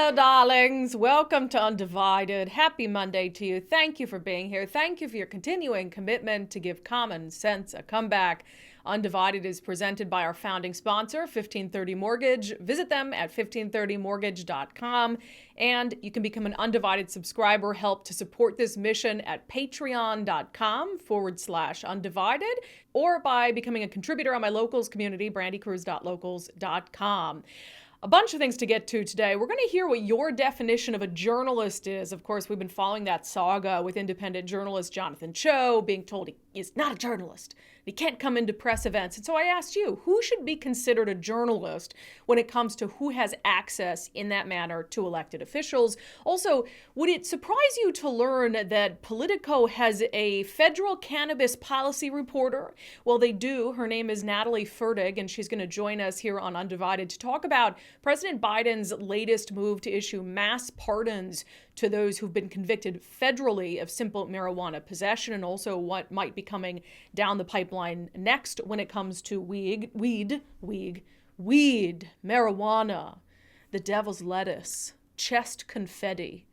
Hello, darlings. Welcome to Undivided. Happy Monday to you. Thank you for being here. Thank you for your continuing commitment to give common sense a comeback. Undivided is presented by our founding sponsor, 1530 Mortgage. Visit them at 1530mortgage.com. And you can become an Undivided subscriber, help to support this mission at patreon.com/undivided, or by becoming a contributor on my locals community, brandikruse.locals.com. A bunch of things to get to today. We're going to hear what your definition of a journalist is. Of course, we've been following that saga with independent journalist Jonathan Cho being told he is not a journalist. He can't come into press events. And so I asked you, who should be considered a journalist when it comes to who has access in that manner to elected officials? Also, would it surprise you to learn that Politico has a federal cannabis policy reporter? Well, they do. Her name is Natalie Fertig, and she's going to join us here on Undivided to talk about President Biden's latest move to issue mass pardons to those who've been convicted federally of simple marijuana possession, and also what might be coming down the pipeline next when it comes to weed, marijuana, the devil's lettuce, chest confetti.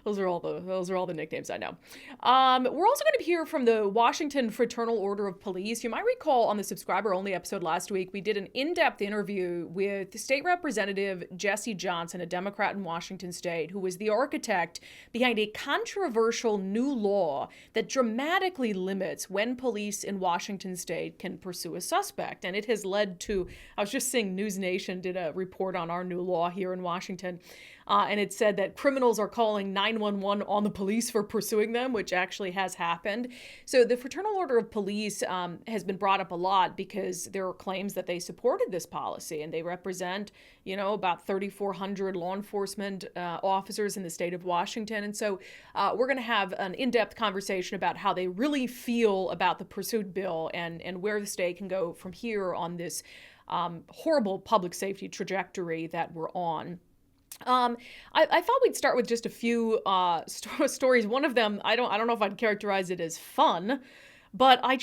Those are all the nicknames I know. We're also going to hear from the Washington Fraternal Order of Police. You might recall on the subscriber-only episode last week, we did an in-depth interview with State Representative Jesse Johnson, a Democrat in Washington State, who was the architect behind a controversial new law that dramatically limits when police in Washington State can pursue a suspect. And it has led to, I was just seeing News Nation did a report on our new law here in Washington. And it said that criminals are calling 911 on the police for pursuing them, which actually has happened. So the Fraternal Order of Police has been brought up a lot because there are claims that they supported this policy, and they represent, about 3,400 law enforcement officers in the state of Washington. And so we're going to have an in-depth conversation about how they really feel about the pursued bill and where the state can go from here on this horrible public safety trajectory that we're on. I thought we'd start with just a few stories. One of them, I don't know if I'd characterize it as fun, but I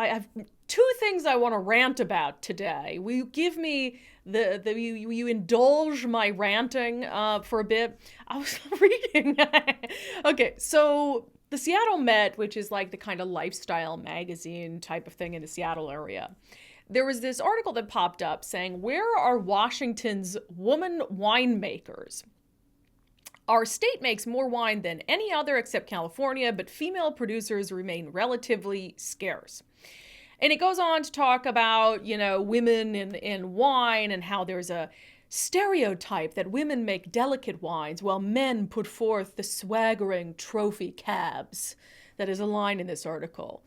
have two things I want to rant about today. Will you give me you indulge my ranting for a bit? I was reading. Okay, so the Seattle Met, which is like the kind of lifestyle magazine type of thing in the Seattle area, there was this article that popped up saying, where are Washington's woman winemakers? Our state makes more wine than any other except California, but female producers remain relatively scarce. And it goes on to talk about, women in wine and how there's a stereotype that women make delicate wines while men put forth the swaggering trophy cabs. That is a line in this article.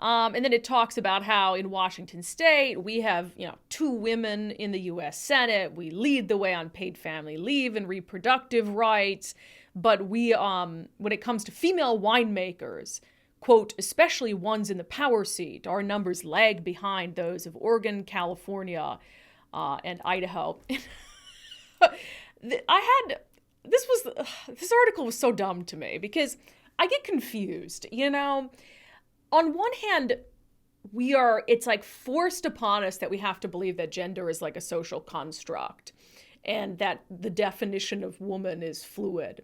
And then it talks about how in Washington State, we have, 2 women in the U.S. Senate. We lead the way on paid family leave and reproductive rights. But we, when it comes to female winemakers, quote, especially ones in the power seat, our numbers lag behind those of Oregon, California, and Idaho. This article was so dumb to me because I get confused, On one hand, it's like forced upon us that we have to believe that gender is like a social construct and that the definition of woman is fluid.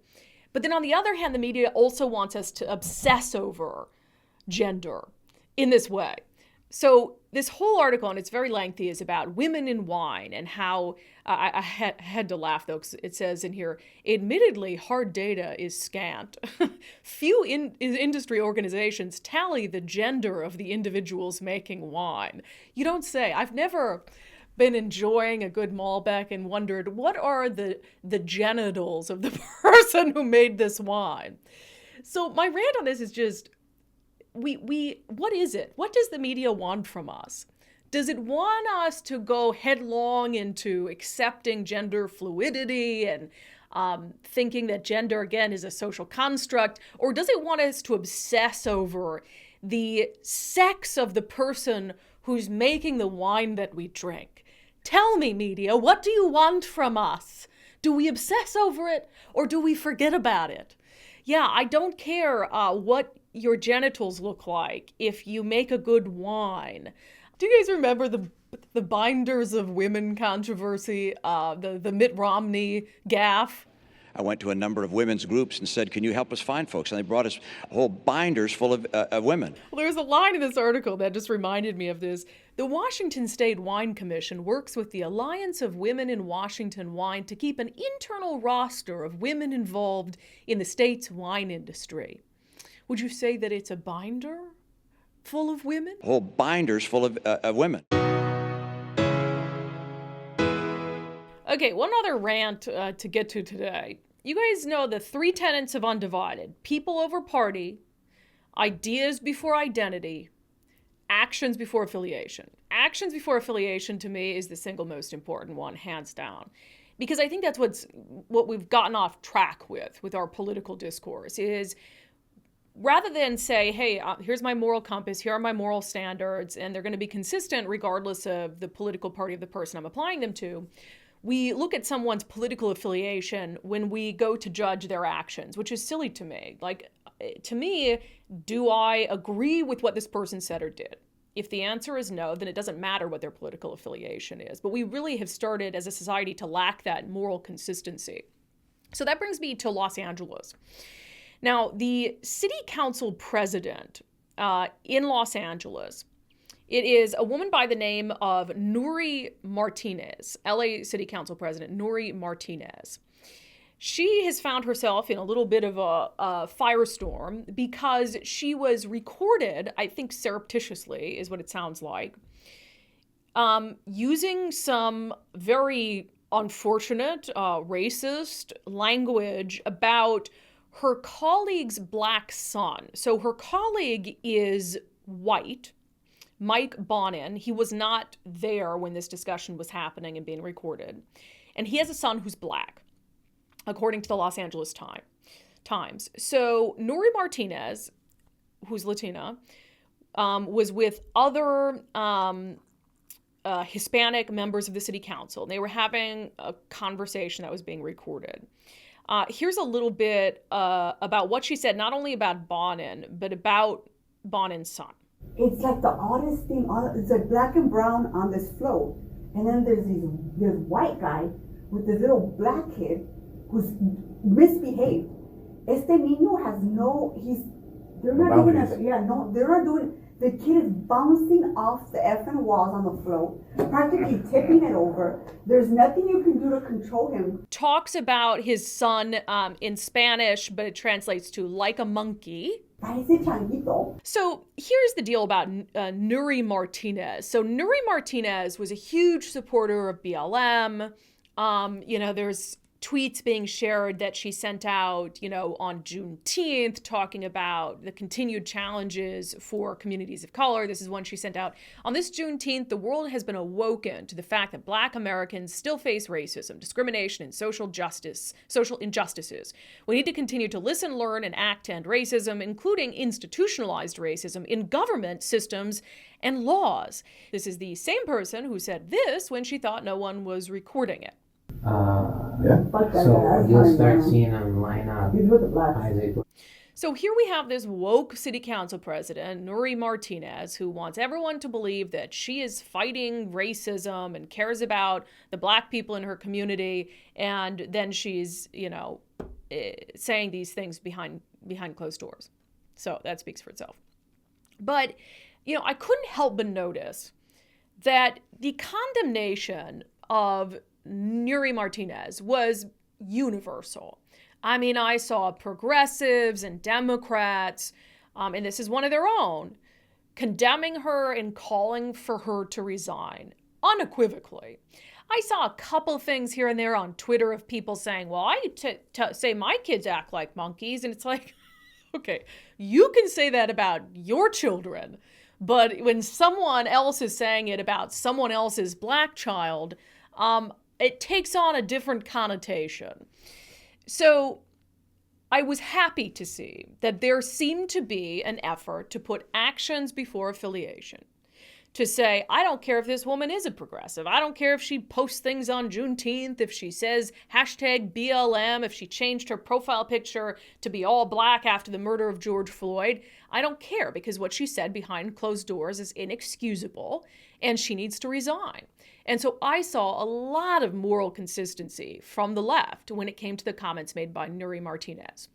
But then on the other hand, the media also wants us to obsess over gender in this way. So this whole article, and it's very lengthy, is about women in wine and how, I had to laugh though, because it says in here, admittedly, hard data is scant. Few industry organizations tally the gender of the individuals making wine. You don't say. I've never been enjoying a good Malbec and wondered, what are the genitals of the person who made this wine? So my rant on this is just, what is it? What does the media want from us? Does it want us to go headlong into accepting gender fluidity and thinking that gender, again, is a social construct? Or does it want us to obsess over the sex of the person who's making the wine that we drink? Tell me, media, what do you want from us? Do we obsess over it or do we forget about it? Yeah, I don't care what your genitals look like if you make a good wine. Do you guys remember the The binders of women controversy, the Mitt Romney gaffe. I went to a number of women's groups and said, can you help us find folks? And they brought us whole binders full of women. Well, there's a line in this article that just reminded me of this. The Washington State Wine Commission works with the Alliance of Women in Washington Wine to keep an internal roster of women involved in the state's wine industry. Would you say that it's a binder full of women? Whole binders full of women. Okay, one other rant to get to today. You guys know the 3 tenets of unDivided: people over party, ideas before identity, actions before affiliation. Actions before affiliation, to me, is the single most important one, hands down. Because I think that's what we've gotten off track with our political discourse, is rather than say, hey, here's my moral compass, here are my moral standards, and they're going to be consistent regardless of the political party of the person I'm applying them to, we look at someone's political affiliation when we go to judge their actions, which is silly to me. Like, to me, do I agree with what this person said or did? If the answer is no, then it doesn't matter what their political affiliation is. But we really have started as a society to lack that moral consistency. So that brings me to Los Angeles. Now, the city council president in Los Angeles, it is a woman by the name of Nury Martinez, LA City Council President Nury Martinez. She has found herself in a little bit of a firestorm because she was recorded, I think surreptitiously is what it sounds like, using some very unfortunate, racist language about her colleague's black son. So her colleague is white, Mike Bonin. He was not there when this discussion was happening and being recorded. And he has a son who's black, according to the Los Angeles Times. So Nury Martinez, who's Latina, was with other Hispanic members of the city council. They were having a conversation that was being recorded. Here's a little bit about what she said, not only about Bonin, but about Bonin's son. It's like the oddest thing. It's like black and brown on this float. And then there's this white guy with this little black kid who's misbehaved. Este niño has they're not doing, the kid is bouncing off the effing walls on the float, practically tipping it over. There's nothing you can do to control him. Talks about his son in Spanish, but it translates to like a monkey. So here's the deal about Nury Martinez. So Nury Martinez was a huge supporter of BLM. There's tweets being shared that she sent out, on Juneteenth, talking about the continued challenges for communities of color. This is one she sent out. On this Juneteenth, the world has been awoken to the fact that Black Americans still face racism, discrimination, and social injustices. We need to continue to listen, learn, and act to end racism, including institutionalized racism in government systems and laws. This is the same person who said this when she thought no one was recording it. So you'll start seeing them line up. So here we have this woke city council president, Nury Martinez, who wants everyone to believe that she is fighting racism and cares about the Black people in her community. And then she's, saying these things behind closed doors. So that speaks for itself. But, I couldn't help but notice that the condemnation of Nury Martinez was universal. I mean, I saw progressives and Democrats, and this is one of their own, condemning her and calling for her to resign unequivocally. I saw a couple things here and there on Twitter of people saying, well, I say my kids act like monkeys. And it's like, okay, you can say that about your children. But when someone else is saying it about someone else's Black child, it takes on a different connotation. So I was happy to see that there seemed to be an effort to put actions before affiliation, to say, I don't care if this woman is a progressive. I don't care if she posts things on Juneteenth, if she says hashtag BLM, if she changed her profile picture to be all black after the murder of George Floyd. I don't care, because what she said behind closed doors is inexcusable and she needs to resign. And so I saw a lot of moral consistency from the left when it came to the comments made by Nuri Martinez.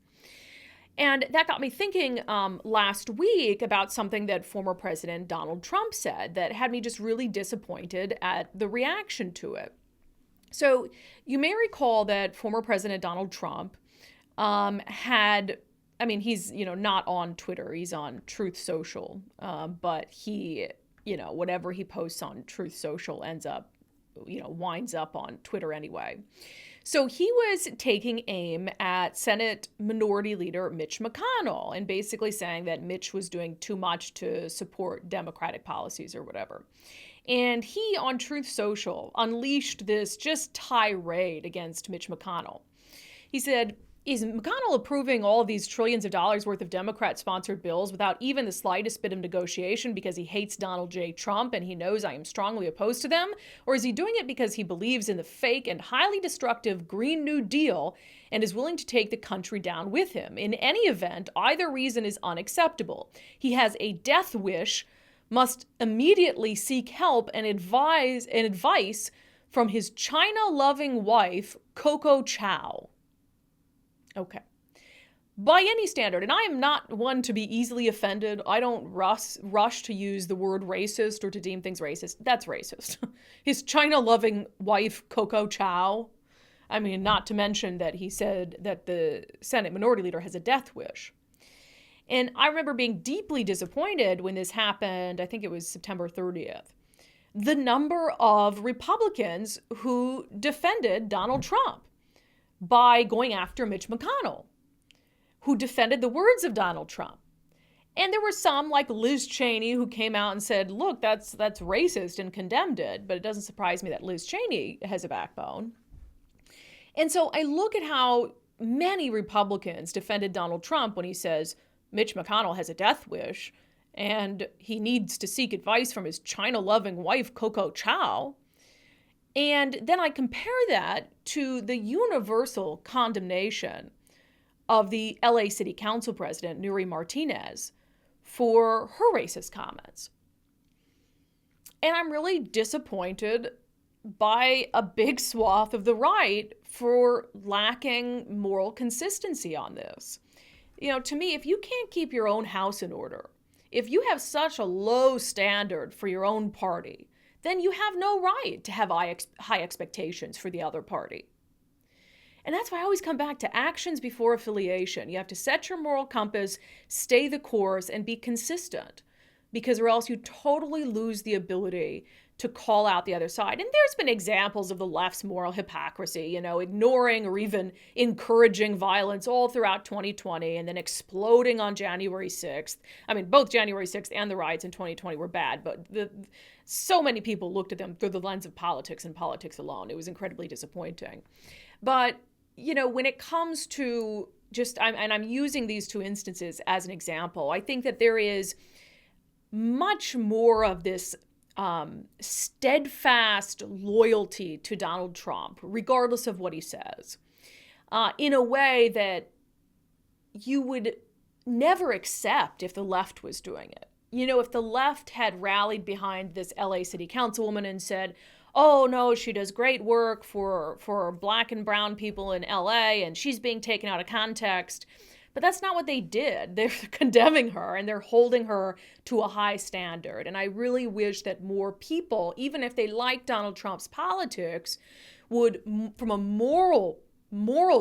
And that got me thinking last week about something that former President Donald Trump said that had me just really disappointed at the reaction to it. So you may recall that former President Donald Trump he's, not on Twitter, he's on Truth Social, but he, whatever he posts on Truth Social ends up, winds up on Twitter anyway. So he was taking aim at Senate Minority Leader Mitch McConnell and basically saying that Mitch was doing too much to support Democratic policies or whatever. And he, on Truth Social, unleashed this just tirade against Mitch McConnell. He said, is McConnell approving all of these trillions of dollars worth of Democrat-sponsored bills without even the slightest bit of negotiation because he hates Donald J. Trump and he knows I am strongly opposed to them? Or is he doing it because he believes in the fake and highly destructive Green New Deal and is willing to take the country down with him? In any event, either reason is unacceptable. He has a death wish, must immediately seek help and advice from his China-loving wife, Coco Chow. Okay. By any standard, and I am not one to be easily offended. I don't rush to use the word racist or to deem things racist. That's racist. His China-loving wife, Coco Chow. I mean, not to mention that he said that the Senate Minority Leader has a death wish. And I remember being deeply disappointed when this happened. I think it was September 30th. The number of Republicans who defended Donald Trump by going after Mitch McConnell, who defended the words of Donald Trump. And there were some, like Liz Cheney, who came out and said, look, that's racist, and condemned it. But it doesn't surprise me that Liz Cheney has a backbone. And so I look at how many Republicans defended Donald Trump when he says Mitch McConnell has a death wish and he needs to seek advice from his China-loving wife, Coco Chow. And then I compare that to the universal condemnation of the LA City Council President, Nuri Martinez, for her racist comments. And I'm really disappointed by a big swath of the right for lacking moral consistency on this. To me, if you can't keep your own house in order, if you have such a low standard for your own party, then you have no right to have high expectations for the other party. And that's why I always come back to actions before affiliation. You have to set your moral compass, stay the course, and be consistent, because or else you totally lose the ability to call out the other side. And there's been examples of the left's moral hypocrisy, ignoring or even encouraging violence all throughout 2020 and then exploding on January 6th. I mean, both January 6th and the riots in 2020 were bad, but so many people looked at them through the lens of politics and politics alone. It was incredibly disappointing. But, when it comes to I'm using these two instances as an example, I think that there is much more of this steadfast loyalty to Donald Trump, regardless of what he says, in a way that you would never accept if the left was doing it. If the left had rallied behind this LA City Councilwoman and said, oh no, she does great work for black and brown people in LA and she's being taken out of context. But that's not what they did. They're condemning her and they're holding her to a high standard. And I really wish that more people, even if they like Donald Trump's politics, would, from a moral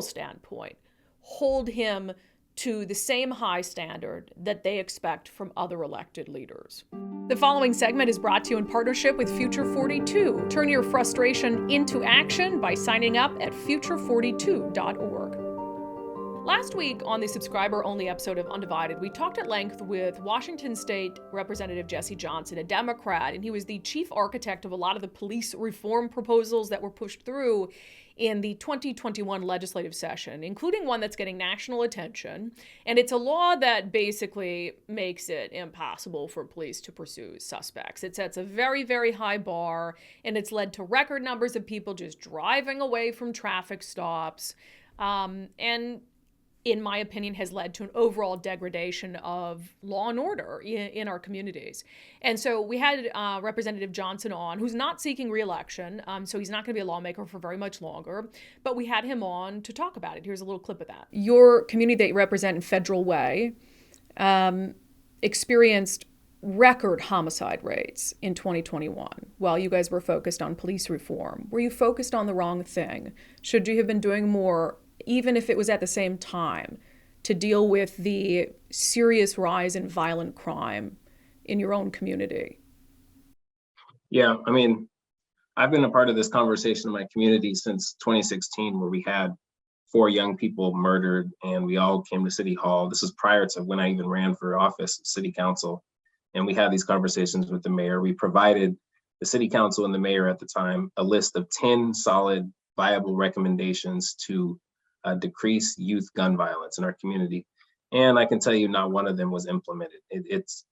standpoint, hold him to the same high standard that they expect from other elected leaders. The following segment is brought to you in partnership with Future 42. Turn your frustration into action by signing up at future42.org. Last week on the subscriber-only episode of Undivided, we talked at length with Washington State Representative Jesse Johnson, a Democrat, and he was the chief architect of a lot of the police reform proposals that were pushed through in the 2021 legislative session, including one that's getting national attention. And it's a law that basically makes it impossible for police to pursue suspects. It sets a very, very high bar, and it's led to record numbers of people just driving away from traffic stops. And in my opinion, has led to an overall degradation of law and order in our communities. And so we had Representative Johnson on, who's not seeking re-election, so he's not going to be a lawmaker for very much longer, but we had him on to talk about it. Here's a little clip of that. Your community that you represent in Federal Way experienced record homicide rates in 2021 while you guys were focused on police reform. Were you focused on the wrong thing? Should you have been doing more, even if it was at the same time, to deal with the serious rise in violent crime in your own community? Yeah, I mean, I've been a part of this conversation in my community since 2016, where we had 4 young people murdered and we all came to City Hall. This was prior to when I even ran for office, City Council. And we had these conversations with the mayor. We provided the City Council and the mayor at the time a list of 10 solid, viable recommendations to decrease youth gun violence in our community. And I can tell you not one of them was implemented. It's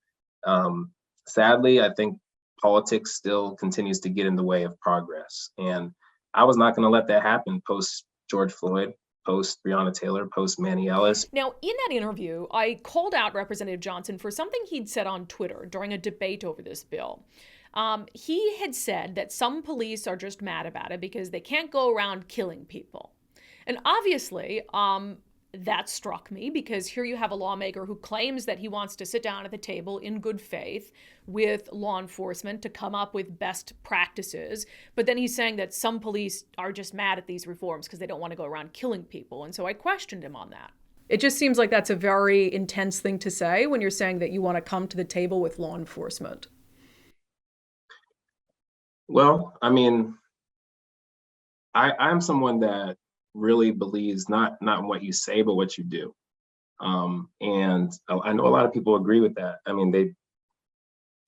sadly, I think politics still continues to get in the way of progress. And I was not going to let that happen post George Floyd, post Breonna Taylor, post Manny Ellis. Now, in that interview, I called out Representative Johnson for something he'd said on Twitter during a debate over this bill. He had said that some police are just mad about it because they can't go around killing people. And obviously, that struck me because here you have a lawmaker who claims that he wants to sit down at the table in good faith with law enforcement to come up with best practices. But then he's saying that some police are just mad at these reforms because they don't want to go around killing people. And so I questioned him on that. It just seems like that's a very intense thing to say when you're saying that you want to come to the table with law enforcement. Well, I mean, I'm someone that really believes not in what you say, but what you do. And I know a lot of people agree with that. I mean,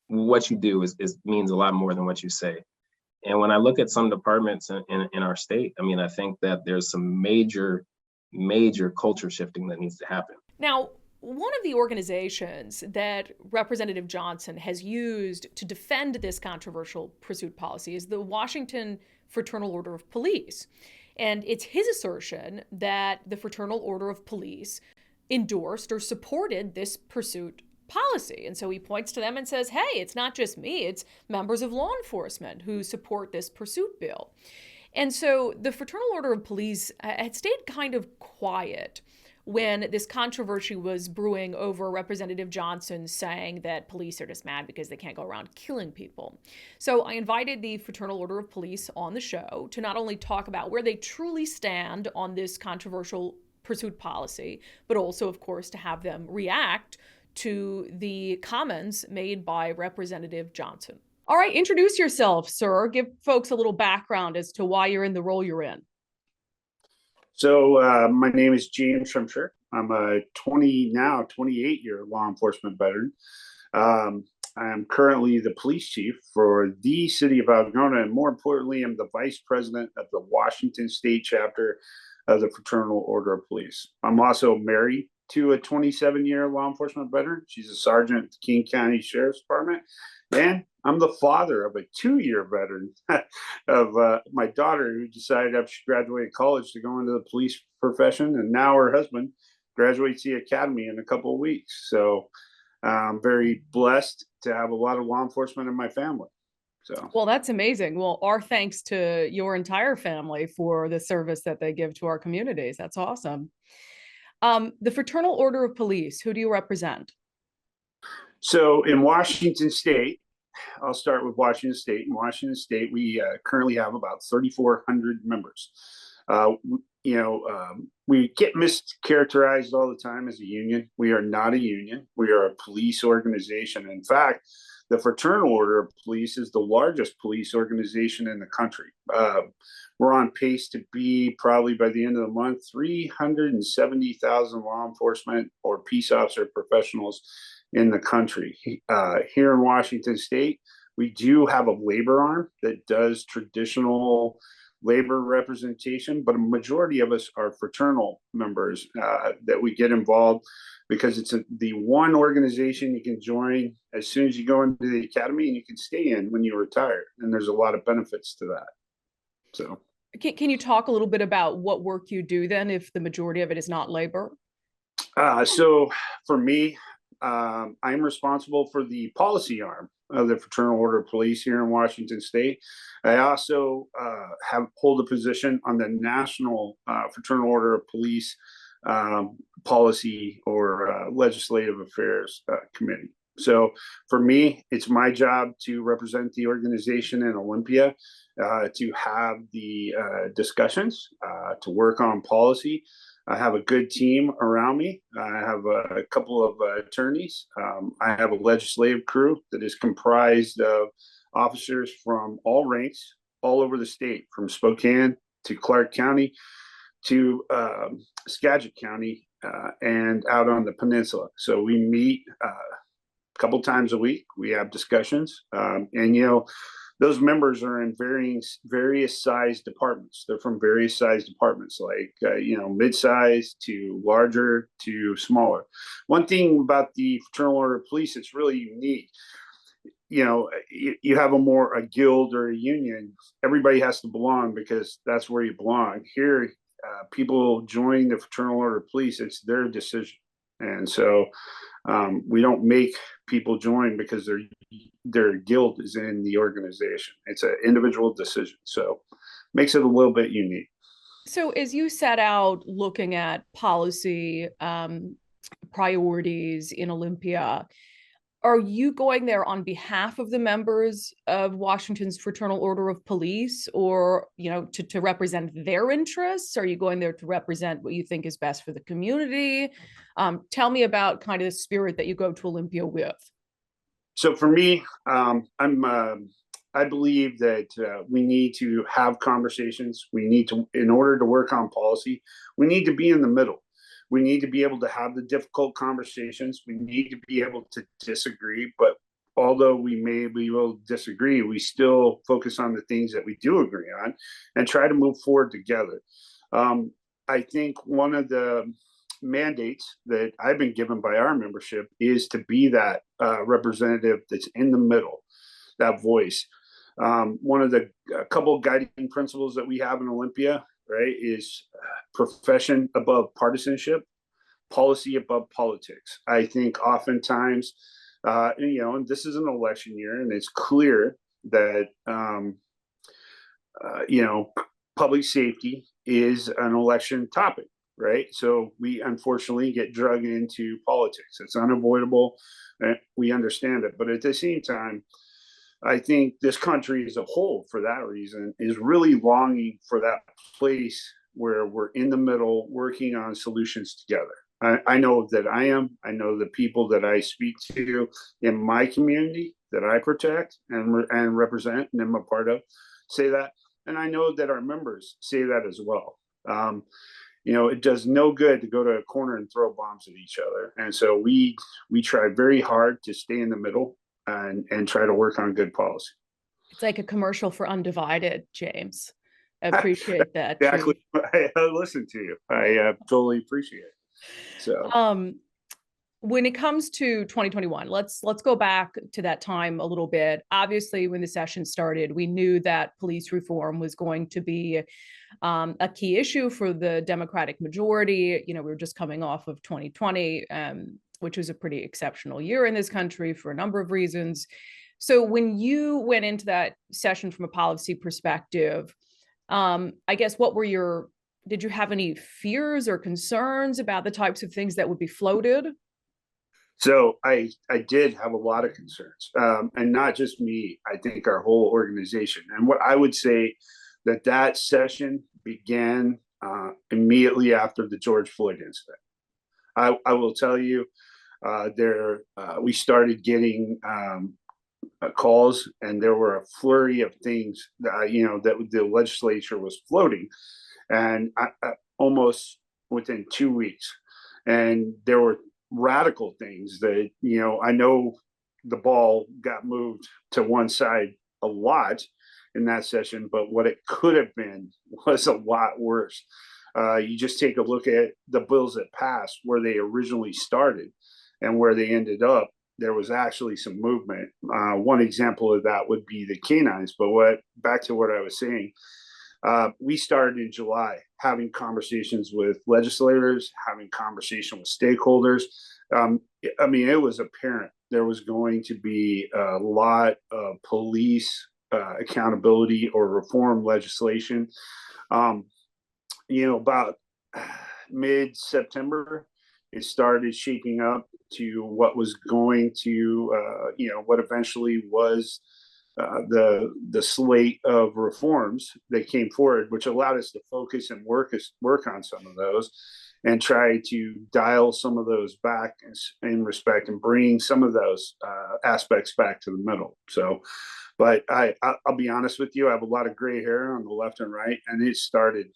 what you do is means a lot more than what you say. And when I look at some departments in our state, I mean, I think that there's some major culture shifting that needs to happen. Now, one of the organizations that Representative Johnson has used to defend this controversial pursuit policy is the Washington Fraternal Order of Police. And it's his assertion that the Fraternal Order of Police endorsed or supported this pursuit policy. And so he points to them and says, hey, it's not just me, it's members of law enforcement who support this pursuit bill. And so the Fraternal Order of Police had stayed kind of quiet when this controversy was brewing over Representative Johnson saying that police are just mad because they can't go around killing people. So I invited the Fraternal Order of Police on the show to not only talk about where they truly stand on this controversial pursuit policy, but also, of course, to have them react to the comments made by Representative Johnson. All right, introduce yourself, sir. Give folks a little background as to why you're in the role you're in. So my name is James Shrimsher. I'm a 28-year law enforcement veteran. I am currently the police chief for the city of Algona, and more importantly, I'm the vice president of the Washington State chapter of the Fraternal Order of Police. I'm also married to a 27-year law enforcement veteran. She's a sergeant at the King County Sheriff's Department. And I'm the father of a 2-year veteran of my daughter, who decided after she graduated college to go into the police profession. And now her husband graduates the academy in a couple of weeks. So I'm very blessed to have a lot of law enforcement in my family. So, well, that's amazing. Well, our thanks to your entire family for the service that they give to our communities. That's awesome. The Fraternal Order of Police, who do you represent? So in Washington State, I'll start with Washington State. In Washington State, we currently have about 3,400 members. we get mischaracterized all the time as a union. We are not a union. We are a police organization. In fact, the Fraternal Order of Police is the largest police organization in the country. We're on pace to be probably by the end of the month 370,000 law enforcement or peace officer professionals in the country. Here in Washington State, we do have a labor arm that does traditional labor representation, but a majority of us are fraternal members that we get involved because it's the one organization you can join as soon as you go into the academy, and you can stay in when you retire. And there's a lot of benefits to that. So can you talk a little bit about what work you do then, if the majority of it is not labor? So for me, I'm responsible for the policy arm of the Fraternal Order of Police here in Washington State. I also hold a position on the National Fraternal Order of Police Policy or Legislative Affairs Committee. So for me, it's my job to represent the organization in Olympia, to have the discussions, to work on policy. I have a good team around me. I have a couple of attorneys. I have a legislative crew that is comprised of officers from all ranks, all over the state, from Spokane to Clark County to Skagit County and out on the peninsula. So we meet a couple times a week. We have discussions, and those members are in various size departments. They're from various size departments, like mid-size to larger to smaller. One thing about the Fraternal Order of Police, it's really unique. You have a guild or a union. Everybody has to belong because that's where you belong. Here, people join the Fraternal Order of Police. It's their decision, and so we don't make people join because their guild is in the organization. It's an individual decision, so makes it a little bit unique. So as you set out looking at policy priorities in Olympia, are you going there on behalf of the members of Washington's Fraternal Order of Police, or to represent their interests? Are you going there to represent what you think is best for the community? Tell me about kind of the spirit that you go to Olympia with. So for me, I believe that we need to have conversations. We need to, in order to work on policy, we need to be in the middle. We need to be able to have the difficult conversations. We need to be able to disagree, but although we may be able to disagree, we still focus on the things that we do agree on and try to move forward together. I think one of the mandates that I've been given by our membership is to be that representative that's in the middle, that voice. One of the couple guiding principles that we have in Olympia, right, is profession above partisanship, policy above politics. I think oftentimes, and this is an election year, and it's clear that, public safety is an election topic, right? So we unfortunately get dragged into politics. It's unavoidable. We understand it. But at the same time, I think this country as a whole, for that reason, is really longing for that place where we're in the middle working on solutions together. I know that I am. I know the people that I speak to in my community that I protect and represent and am a part of say that. And I know that our members say that as well. It does no good to go to a corner and throw bombs at each other. And so we try very hard to stay in the middle and try to work on good policy. It's like a commercial for unDivided, James. I appreciate that. Exactly. I listen to you. I totally appreciate it. So when it comes to 2021, let's go back to that time a little bit. Obviously, when the session started, we knew that police reform was going to be a key issue for the Democratic majority. We were just coming off of 2020, which was a pretty exceptional year in this country for a number of reasons. So when you went into that session from a policy perspective, I guess did you have any fears or concerns about the types of things that would be floated? So I did have a lot of concerns, and not just me. I think our whole organization. And what I would say that session began immediately after the George Floyd incident. I will tell you, we started getting calls, and there were a flurry of things that that the legislature was floating, and almost within 2 weeks, and there were radical things that I know the ball got moved to one side a lot in that session, but what it could have been was a lot worse. You just take a look at the bills that passed, where they originally started and where they ended up. There was actually some movement. One example of that would be the canines. But back to what I was saying, we started in July having conversations with legislators, having conversation with stakeholders. I mean, it was apparent there was going to be a lot of police accountability or reform legislation. About mid-September, it started shaping up to what was going to, what eventually was the slate of reforms that came forward, which allowed us to focus and work on some of those, and try to dial some of those back in respect and bring some of those aspects back to the middle. So, but I'll be honest with you, I have a lot of gray hair on the left and right, and it started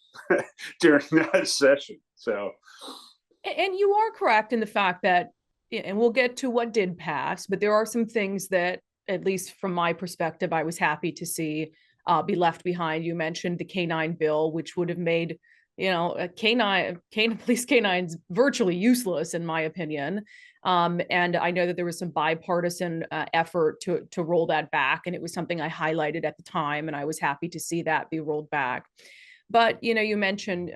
during that session. So, and you are correct in the fact that, and we'll get to what did pass, but there are some things that, at least from my perspective, I was happy to see be left behind. You mentioned the canine bill, which would have made, police canines virtually useless, in my opinion. And I know that there was some bipartisan effort to roll that back, and it was something I highlighted at the time, and I was happy to see that be rolled back. But you mentioned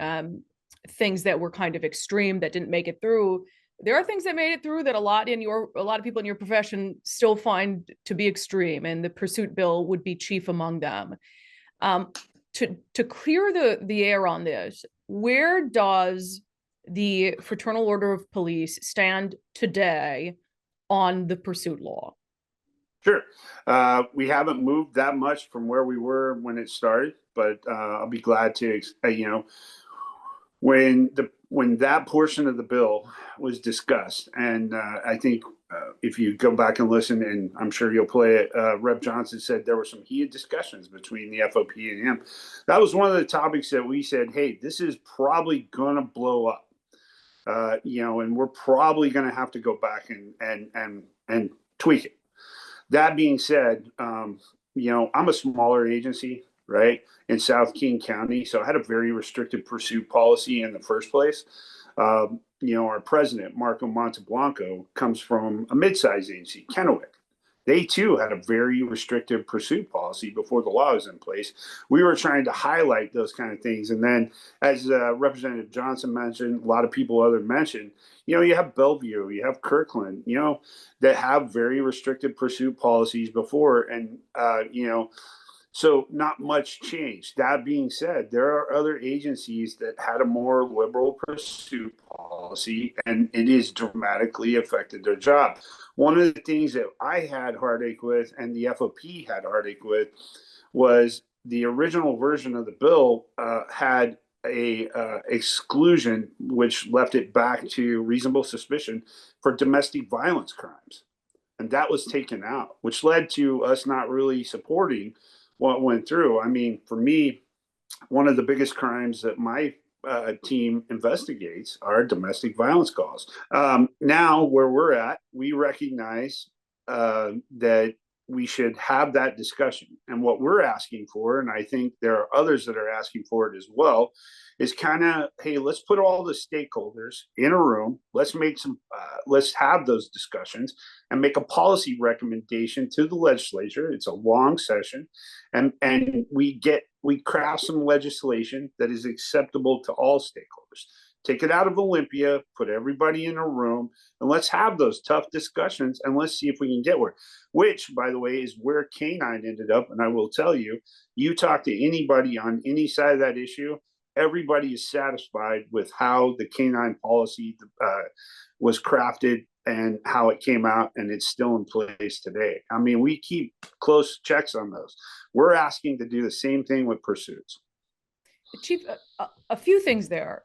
things that were kind of extreme that didn't make it through. There are things that made it through that a lot of people in your profession still find to be extreme, and the pursuit bill would be chief among them. To clear the air on this, where does the Fraternal Order of Police stand today on the pursuit law? Sure. We haven't moved that much from where we were when it started, but I'll be glad to, when that portion of the bill was discussed, and I think if you go back and listen, and I'm sure you'll play it, Rep. Johnson said there were some heated discussions between the FOP and him. That was one of the topics that we said, hey, this is probably going to blow up, and we're probably going to have to go back and tweak it. That being said, I'm a smaller agency, right, in South King County, so I had a very restricted pursuit policy in the first place. Our president, Marco Monteblanco, comes from a mid-sized agency, Kennewick. They too had a very restrictive pursuit policy before the law was in place. We were trying to highlight those kind of things. And then, as Representative Johnson mentioned, a lot of people other mentioned, you have Bellevue, you have Kirkland, that have very restricted pursuit policies before. And, so not much changed. That being said, there are other agencies that had a more liberal pursuit policy, and it has dramatically affected their job. One of the things that I had heartache with, and the FOP had heartache with, was the original version of the bill had a exclusion which left it back to reasonable suspicion for domestic violence crimes, and that was taken out, which led to us not really supporting what went through. I mean, for me, one of the biggest crimes that my team investigates are domestic violence calls. Now, where we're at, we recognize that we should have that discussion. And what we're asking for, and I think there are others that are asking for it as well, is kind of, hey, let's put all the stakeholders in a room. Let's make let's have those discussions and make a policy recommendation to the legislature. It's a long session, and we craft some legislation that is acceptable to all stakeholders. Take it out of Olympia, put everybody in a room, and let's have those tough discussions, and let's see if we can get where. Which, by the way, is where Canine ended up. And I will tell you, you talk to anybody on any side of that issue, everybody is satisfied with how the Canine policy was crafted and how it came out, and it's still in place today. I mean, we keep close checks on those. We're asking to do the same thing with pursuits. Chief, a few things there.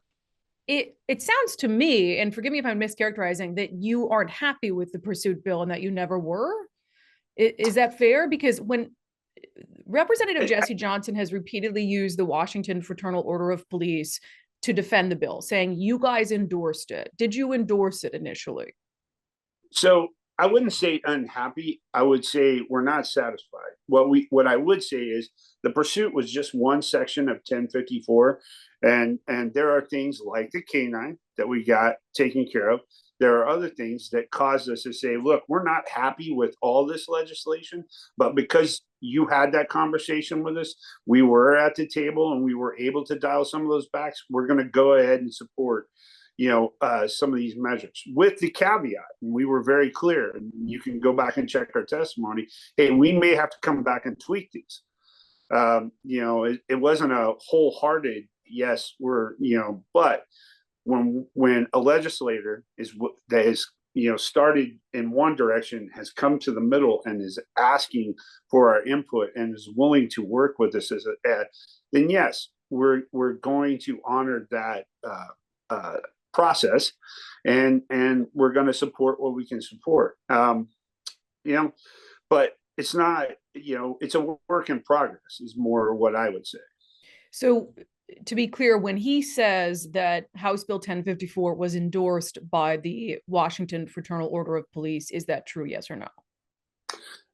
It sounds to me, and forgive me if I'm mischaracterizing, that you aren't happy with the pursuit bill and that you never were. Is that fair? Because when Representative Jesse Johnson has repeatedly used the Washington Fraternal Order of Police to defend the bill, saying you guys endorsed it. Did you endorse it initially? So I wouldn't say unhappy. I would say we're not satisfied. What I would say is the pursuit was just one section of 1054, and there are things like the canine that we got taken care of. There are other things that caused us to say, look, we're not happy with all this legislation, but because you had that conversation with us, we were at the table and we were able to dial some of those backs. We're going to go ahead and support some of these measures with the caveat. We were very clear, and you can go back and check our testimony. Hey, we may have to come back and tweak these. It wasn't a wholehearted yes. But when a legislator that is started in one direction, has come to the middle and is asking for our input and is willing to work with us then yes, we're going to honor that process, and we're going to support what we can support. But it's not, it's a work in progress is more what I would say. So to be clear, when he says that House Bill 1054 was endorsed by the Washington Fraternal Order of Police, is that true? Yes or no?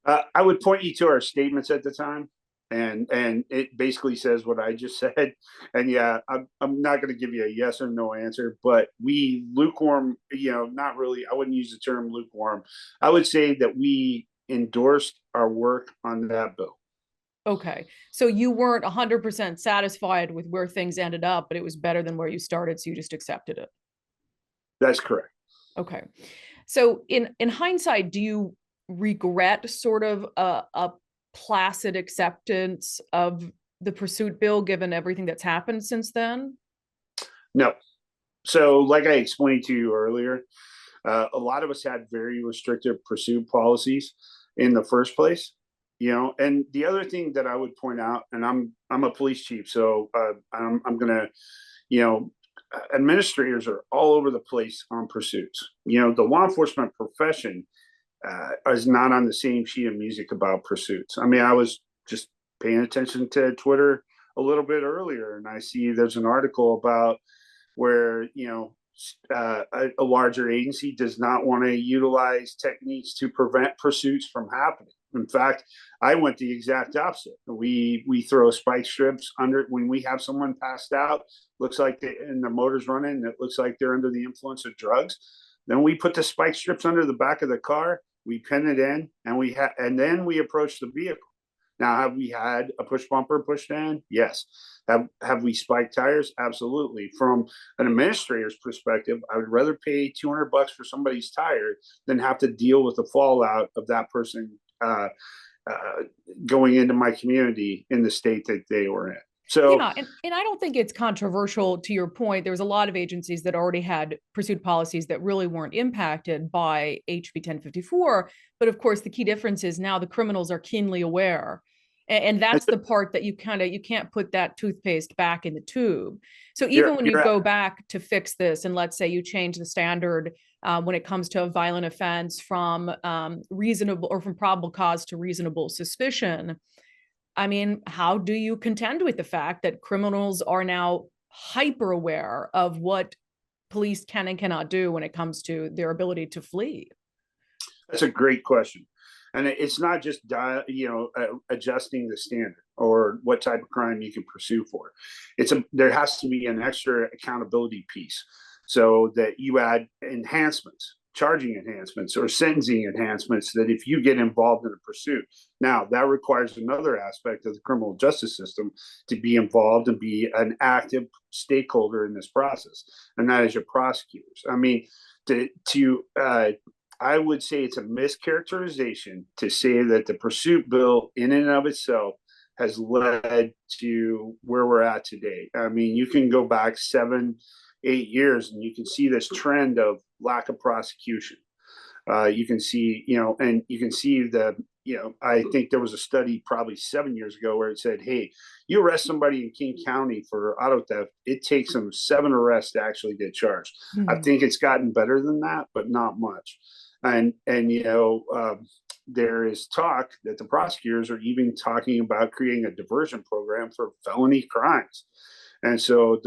I would point you to our statements at the time. And it basically says what I just said. And yeah, I'm not going to give you a yes or no answer, but we lukewarm, not really, I wouldn't use the term lukewarm. I would say that we endorsed our work on that bill. Okay. So you weren't 100% satisfied with where things ended up, but it was better than where you started, so you just accepted it. That's correct. Okay. So in hindsight, do you regret sort of a placid acceptance of the pursuit bill, given everything that's happened since then? No. So like I explained to you earlier, a lot of us had very restrictive pursuit policies in the first place, and the other thing that I would point out, and I'm a police chief, so I'm going to, administrators are all over the place on pursuits. The law enforcement profession is not on the same sheet of music about pursuits. I mean, I was just paying attention to Twitter a little bit earlier, and I see there's an article about where a larger agency does not want to utilize techniques to prevent pursuits from happening. In fact, I went the exact opposite. We throw spike strips under when we have someone passed out, looks like and the motor's running, and it looks like they're under the influence of drugs. Then we put the spike strips under the back of the car, we pin it in, and then we approach the vehicle. Now, have we had a push bumper pushed in? Yes. Have we spiked tires? Absolutely. From an administrator's perspective, I would rather pay $200 for somebody's tire than have to deal with the fallout of that person going into my community in the state that they were in. So yeah, and I don't think it's controversial to your point. There's a lot of agencies that already had pursuit policies that really weren't impacted by HB 1054. But of course, the key difference is now the criminals are keenly aware. And that's the part that you can't put that toothpaste back in the tube. So even when you go back to fix this, and let's say you change the standard when it comes to a violent offense from reasonable or from probable cause to reasonable suspicion, I mean, how do you contend with the fact that criminals are now hyper aware of what police can and cannot do when it comes to their ability to flee? That's a great question. And it's not just, adjusting the standard or what type of crime you can pursue for. There has to be an extra accountability piece so that you add enhancements, charging enhancements or sentencing enhancements that if you get involved in a pursuit. Now, that requires another aspect of the criminal justice system to be involved and be an active stakeholder in this process. And that is your prosecutors. I mean, I would say it's a mischaracterization to say that the pursuit bill in and of itself has led to where we're at today. I mean, you can go back 7-8 years and you can see this trend of lack of prosecution. You can see, and you can see the I think there was a study probably 7 years ago where it said, hey, you arrest somebody in King County for auto theft, it takes them 7 arrests to actually get charged. I think it's gotten better than that, but not much. And there is talk that the prosecutors are even talking about creating a diversion program for felony crimes. And so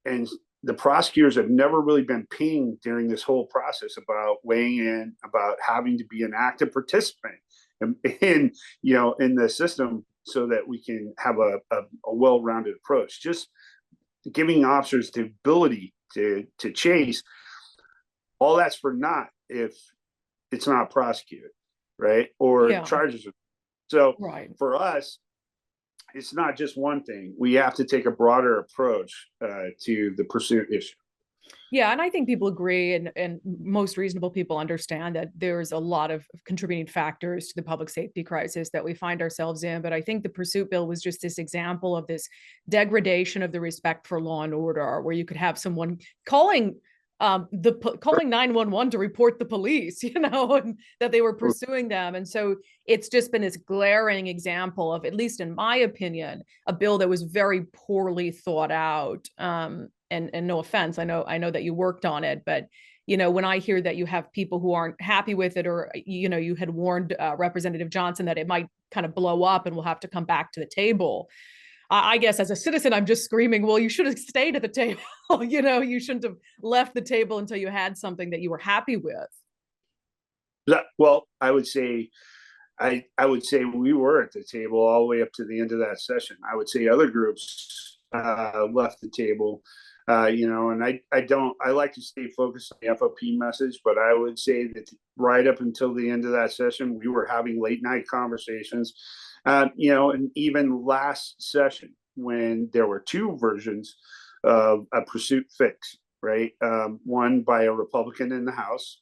and the prosecutors have never really been pinged during this whole process about weighing in, about having to be an active participant in the system so that we can have a well-rounded approach. Just giving officers the ability to chase, all that's for naught if it's not prosecuted, right? Or charges. So for us, it's not just one thing. We have to take a broader approach to the pursuit issue. Yeah, and I think people agree, and most reasonable people understand that there's a lot of contributing factors to the public safety crisis that we find ourselves in. But I think the pursuit bill was just this example of this degradation of the respect for law and order, where you could have someone calling 911 to report the police, and that they were pursuing them. And so it's just been this glaring example of, at least in my opinion, a bill that was very poorly thought out. And no offense, I know that you worked on it, but when I hear that you have people who aren't happy with it, or you had warned Representative Johnson that it might kind of blow up and we'll have to come back to the table. I guess as a citizen, I'm just screaming, well, you should have stayed at the table. You shouldn't have left the table until you had something that you were happy with. Well, I would say we were at the table all the way up to the end of that session. I would say other groups left the table, and I like to stay focused on the FOP message, but I would say that right up until the end of that session, we were having late night conversations. And even last session, when there were 2 versions of a pursuit fix, right? One by a Republican in the House,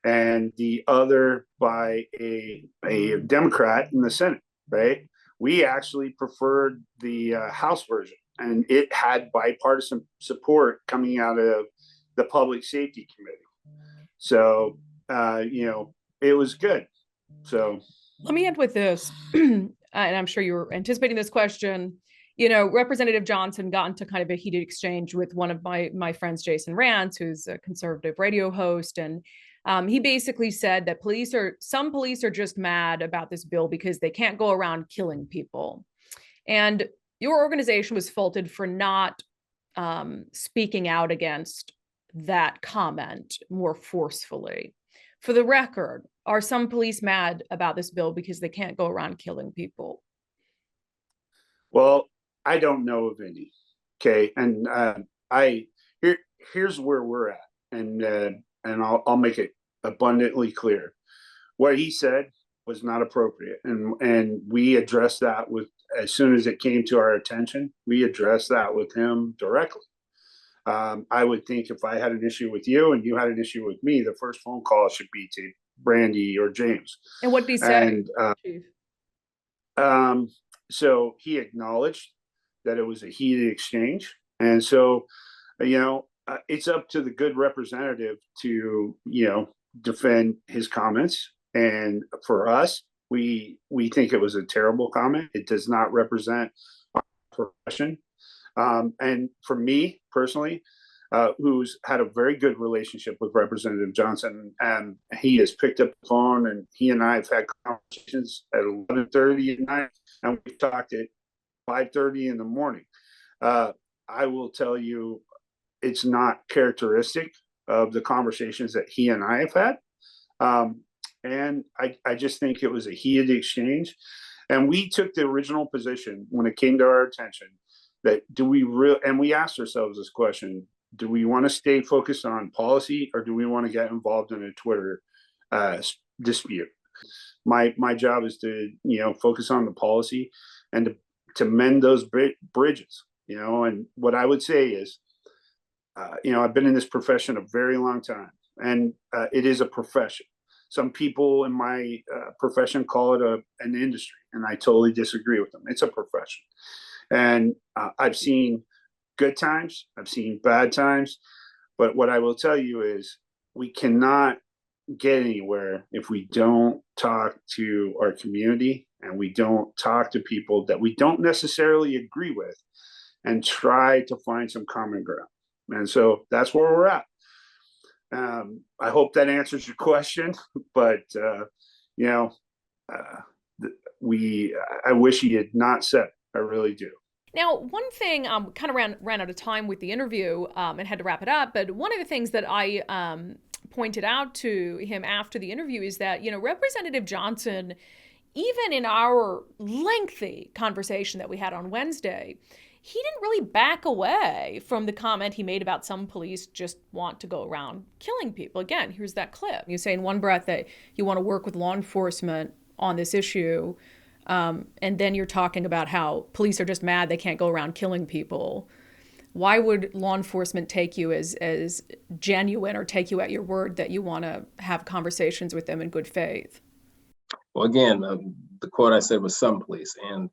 and the other by a Democrat in the Senate, right? We actually preferred the House version, and it had bipartisan support coming out of the Public Safety Committee. So, it was good. So. Let me end with this, and I'm sure you were anticipating this question. Representative Johnson got into kind of a heated exchange with one of my friends, Jason Rants, who's a conservative radio host, and he basically said that some police are just mad about this bill because they can't go around killing people. And your organization was faulted for not speaking out against that comment more forcefully. For the record, are some police mad about this bill because they can't go around killing people? Well, I don't know of any. Okay, and here's where we're at, and I'll make it abundantly clear. What he said was not appropriate, and we addressed that as soon as it came to our attention. We addressed that with him directly. I would think if I had an issue with you and you had an issue with me, the first phone call should be to Brandi or James. And what did he say? So he acknowledged that it was a heated exchange, and so it's up to the good representative to defend his comments. And for us, we think it was a terrible comment. It does not represent our profession. And for me personally, who's had a very good relationship with Representative Johnson, and he has picked up the phone, and he and I have had conversations at 11:30 at night, and we've talked at 5:30 in the morning. I will tell you, it's not characteristic of the conversations that he and I have had. And I just think it was a heated exchange. And we took the original position when it came to our attention that and we asked ourselves this question: do we want to stay focused on policy, or do we want to get involved in a Twitter dispute? My job is to focus on the policy and to mend those bridges. And what I would say is, I've been in this profession a very long time, and it is a profession. Some people in my profession call it an industry, and I totally disagree with them. It's a profession. And I've seen good times, I've seen bad times, but what I will tell you is we cannot get anywhere if we don't talk to our community and we don't talk to people that we don't necessarily agree with and try to find some common ground. And so that's where we're at. I hope that answers your question, but you know, I wish he had not said. I really do. Now, one thing, kind of ran out of time with the interview and had to wrap it up, but one of the things that I pointed out to him after the interview is that, Representative Johnson, even in our lengthy conversation that we had on Wednesday, he didn't really back away from the comment he made about some police just want to go around killing people. Again, here's that clip. You say in one breath that you want to work with law enforcement on this issue, and then you're talking about how police are just mad they can't go around killing people. Why would law enforcement take you as genuine or take you at your word that you want to have conversations with them in good faith? Well, again, the quote I said was some police, and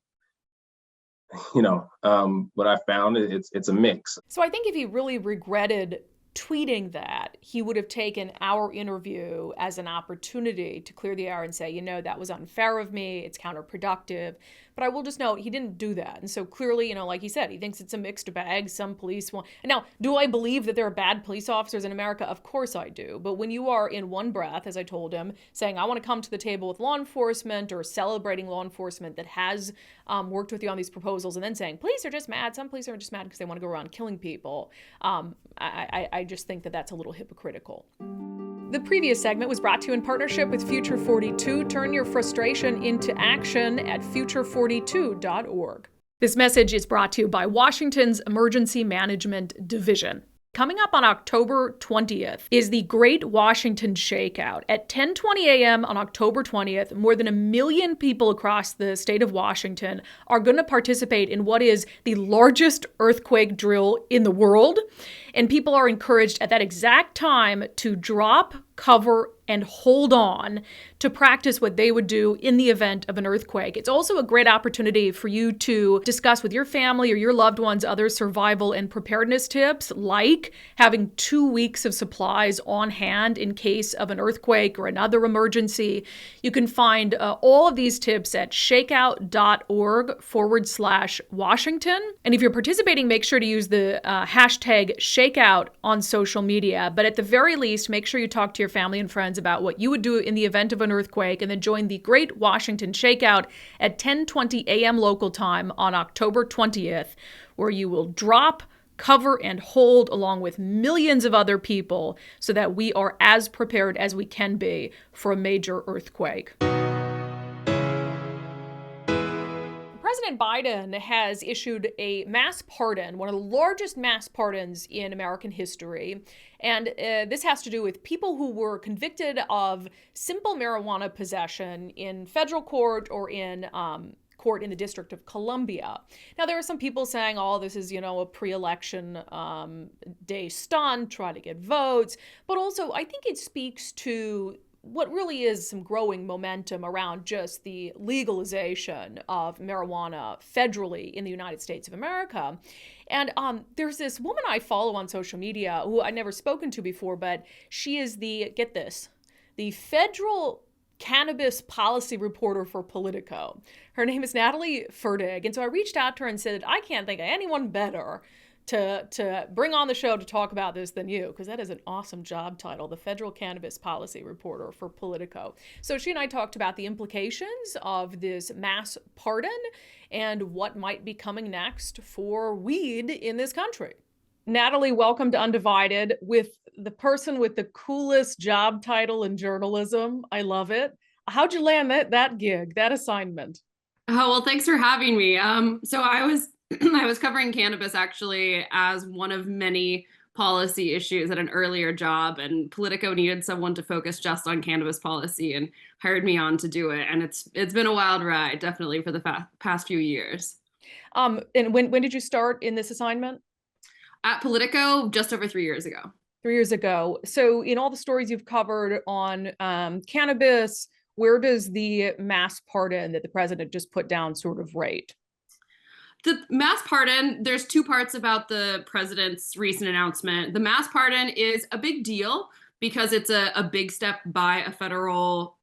what I found it's a mix. So I think if he really regretted tweeting that, he would have taken our interview as an opportunity to clear the air and say, that was unfair of me, it's counterproductive. But I will just note he didn't do that. And so clearly, like he said, he thinks it's a mixed bag. Some police want. And now, do I believe that there are bad police officers in America? Of course I do. But when you are in one breath, as I told him, saying, I want to come to the table with law enforcement or celebrating law enforcement that has worked with you on these proposals, and then saying, police are just mad. Some police are just mad because they want to go around killing people. I just think that that's a little hypocritical. The previous segment was brought to you in partnership with Future 42. Turn your frustration into action at future42.org. This message is brought to you by Washington's Emergency Management Division. Coming up on October 20th is the Great Washington Shakeout. At 10:20 a.m. on October 20th, more than 1 million people across the state of Washington are going to participate in what is the largest earthquake drill in the world. And people are encouraged at that exact time to drop, cover, and hold on to practice what they would do in the event of an earthquake. It's also a great opportunity for you to discuss with your family or your loved ones other survival and preparedness tips, like having 2 weeks of supplies on hand in case of an earthquake or another emergency. You can find all of these tips at shakeout.org/Washington. And if you're participating, make sure to use the hashtag shakeout on social media. But at the very least, make sure you talk to your family and friends about what you would do in the event of an earthquake, and then join the Great Washington Shakeout at 10:20 a.m. local time on October 20th, where you will drop, cover, and hold along with millions of other people so that we are as prepared as we can be for a major earthquake. President Biden has issued a mass pardon, one of the largest mass pardons in American history. And this has to do with people who were convicted of simple marijuana possession in federal court or in court in the District of Columbia. Now, there are some people saying, this is, a pre-election day stunt, try to get votes. But also, I think it speaks to what really is some growing momentum around just the legalization of marijuana federally in the United States of America. And there's this woman I follow on social media who I'd never spoken to before, but she is the federal cannabis policy reporter for Politico. Her name is Natalie Fertig. And so I reached out to her and said, I can't think of anyone better to bring on the show to talk about this than you, because that is an awesome job title, the Federal Cannabis Policy Reporter for Politico. So she and I talked about the implications of this mass pardon and what might be coming next for weed in this country. Natalie, welcome to Undivided with the person with the coolest job title in journalism. I love it. How'd you land that gig, that assignment? Oh, well, thanks for having me. So I was covering cannabis actually as one of many policy issues at an earlier job, and Politico needed someone to focus just on cannabis policy and hired me on to do it. And it's been a wild ride, definitely, for the past few years. And when did you start in this assignment? At Politico, just over 3 years ago. 3 years ago. So in all the stories you've covered on cannabis, where does the mass pardon that the president just put down sort of rate? The mass pardon, there's two parts about the president's recent announcement. The mass pardon is a big deal because it's a big step by a federal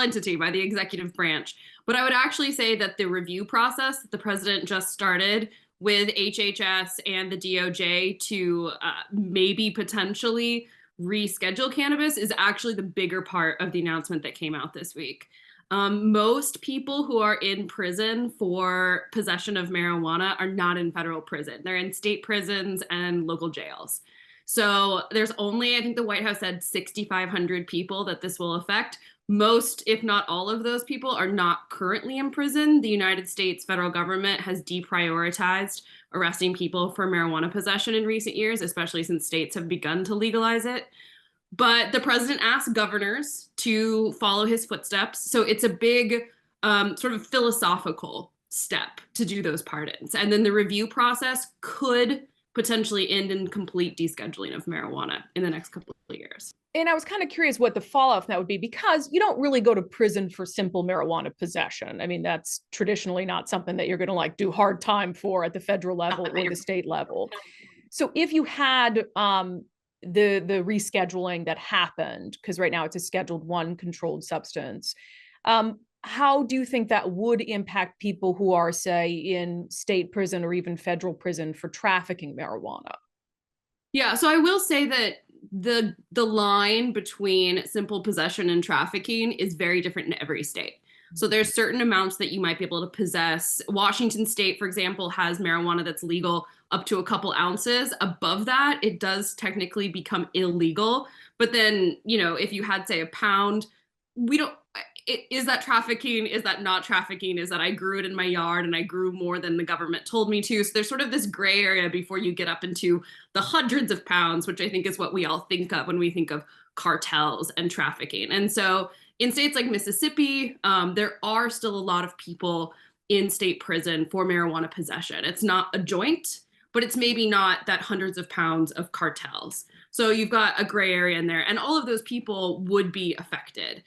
entity, by the executive branch. But I would actually say that the review process that the president just started with HHS and the DOJ to maybe potentially reschedule cannabis is actually the bigger part of the announcement that came out this week. Most people who are in prison for possession of marijuana are not in federal prison. They're in state prisons and local jails. So there's only, I think the White House said 6,500 people that this will affect. Most, if not all of those people, are not currently in prison. The United States federal government has deprioritized arresting people for marijuana possession in recent years, especially since states have begun to legalize it. But the president asked governors to follow his footsteps. So it's a big sort of philosophical step to do those pardons. And then the review process could potentially end in complete descheduling of marijuana in the next couple of years. And I was kind of curious what the fallout from that would be, because you don't really go to prison for simple marijuana possession. I mean, that's traditionally not something that you're going to like do hard time for at the federal level or the state level. So if you had the rescheduling that happened, because right now it's a Scheduled 1 controlled substance, how do you think that would impact people who are, say, in state prison or even federal prison for trafficking marijuana? Yeah, so I will say that the line between simple possession and trafficking is very different in every state. So there's certain amounts that you might be able to possess. Washington State, for example, has marijuana that's legal up to a couple ounces. Above that, it does technically become illegal. But then, you know, if you had, say, a pound, is that trafficking? Is that not trafficking? Is that I grew it in my yard and I grew more than the government told me to? So there's sort of this gray area before you get up into the hundreds of pounds, which I think is what we all think of when we think of cartels and trafficking. And so in states like Mississippi, there are still a lot of people in state prison for marijuana possession. It's not a joint, but it's maybe not that hundreds of pounds of cartels. So you've got a gray area in there, and all of those people would be affected.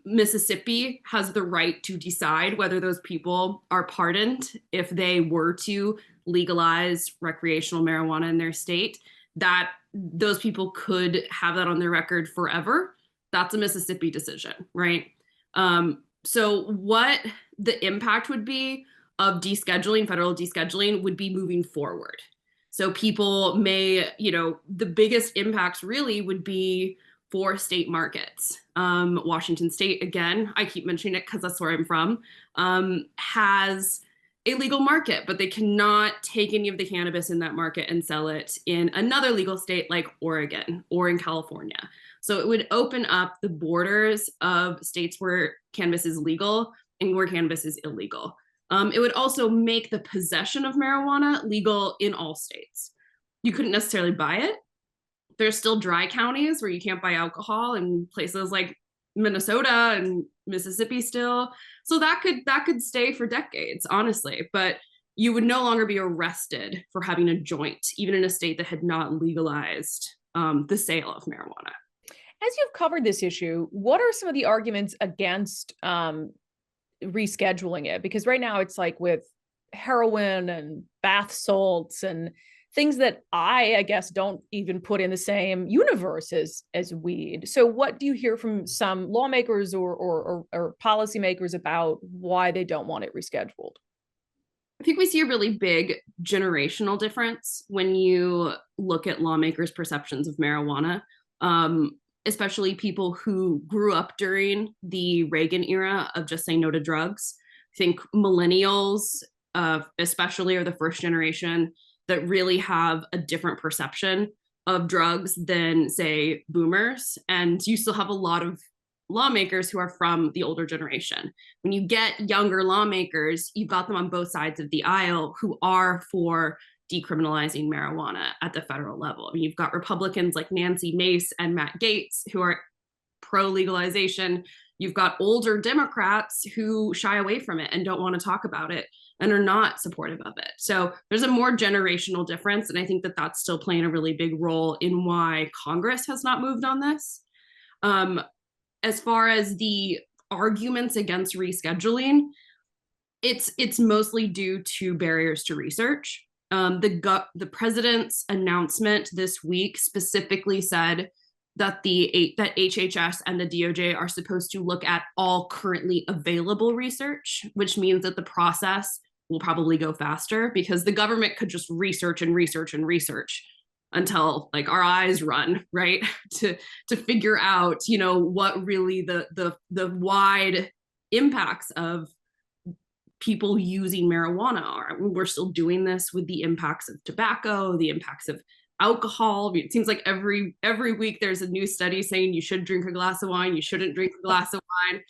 Mississippi has the right to decide whether those people are pardoned if they were to legalize recreational marijuana in their state, that those people could have that on their record forever. That's a Mississippi decision, right? So what the impact would be of descheduling, federal descheduling, would be moving forward. So people may, you know, the biggest impacts really would be for state markets. Washington State, again, I keep mentioning it because that's where I'm from, has a legal market, but they cannot take any of the cannabis in that market and sell it in another legal state like Oregon or in California. So it would open up the borders of states where cannabis is legal and where cannabis is illegal. It would also make the possession of marijuana legal in all states. You couldn't necessarily buy it. There's still dry counties where you can't buy alcohol, in places like Minnesota and Mississippi still. So that could stay for decades, honestly. But you would no longer be arrested for having a joint, even in a state that had not legalized the sale of marijuana. As you've covered this issue, what are some of the arguments against rescheduling it? Because right now it's like with heroin and bath salts and things that I guess don't even put in the same universe as weed. So what do you hear from some lawmakers or policymakers about why they don't want it rescheduled? I think we see a really big generational difference when you look at lawmakers' perceptions of marijuana, especially people who grew up during the Reagan era of just saying no to drugs. I think millennials, especially, are the first generation that really have a different perception of drugs than, say, boomers. And you still have a lot of lawmakers who are from the older generation. When you get younger lawmakers, you've got them on both sides of the aisle who are for decriminalizing marijuana at the federal level. I mean, you've got Republicans like Nancy Mace and Matt Gaetz who are pro-legalization. You've got older Democrats who shy away from it and don't want to talk about it and are not supportive of it. So there's a more generational difference. And I think that that's still playing a really big role in why Congress has not moved on this. As far as the arguments against rescheduling, it's mostly due to barriers to research. The president's announcement this week specifically said that HHS and the DOJ are supposed to look at all currently available research, which means that the process will probably go faster, because the government could just research and research and research until like our eyes run, right? to figure out, what really the wide impacts of people using marijuana are. We're still doing this with the impacts of tobacco, the impacts of alcohol. It seems like every week there's a new study saying you should drink a glass of wine, you shouldn't drink a glass of wine.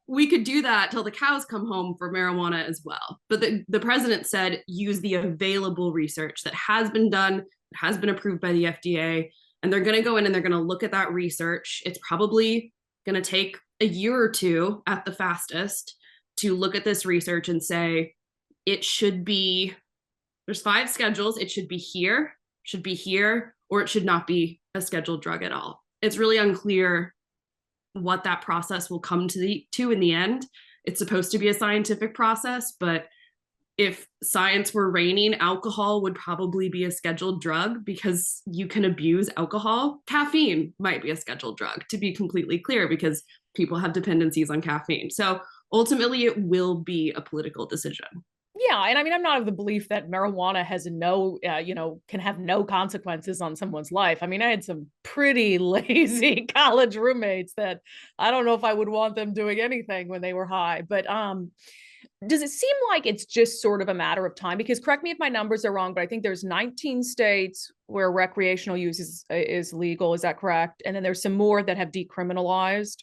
We could do that till the cows come home for marijuana as well. But the president said use the available research that has been done, has been approved by the FDA, and they're going to go in and they're going to look at that research. It's probably going to take a year or two at the fastest to look at this research and say, it should be, there's 5 schedules, it should be here, or it should not be a scheduled drug at all. It's really unclear what that process will come to in the end. It's supposed to be a scientific process, but if science were reigning, alcohol would probably be a scheduled drug because you can abuse alcohol. Caffeine might be a scheduled drug, to be completely clear, because people have dependencies on caffeine. So ultimately, it will be a political decision. Yeah, and I mean, I'm not of the belief that marijuana has can have no consequences on someone's life. I mean, I had some pretty lazy college roommates that I don't know if I would want them doing anything when they were high. But does it seem like it's just sort of a matter of time? Because correct me if my numbers are wrong, but I think there's 19 states where recreational use is legal. Is that correct? And then there's some more that have decriminalized.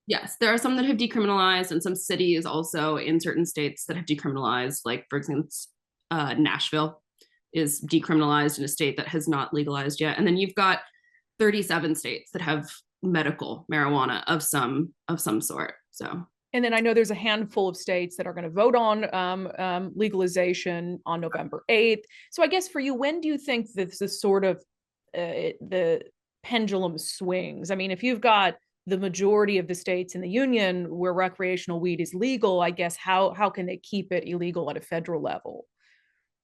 Yes, there are some that have decriminalized, and some cities also in certain states that have decriminalized. Like, for instance, Nashville is decriminalized in a state that has not legalized yet. And then you've got 37 states that have medical marijuana of some sort. So, and then I know there's a handful of states that are going to vote on legalization on November 8th. So I guess for you, when do you think that this sort of the pendulum swings? I mean, if you've got the majority of the states in the union where recreational weed is legal, I guess how can they keep it illegal at a federal level?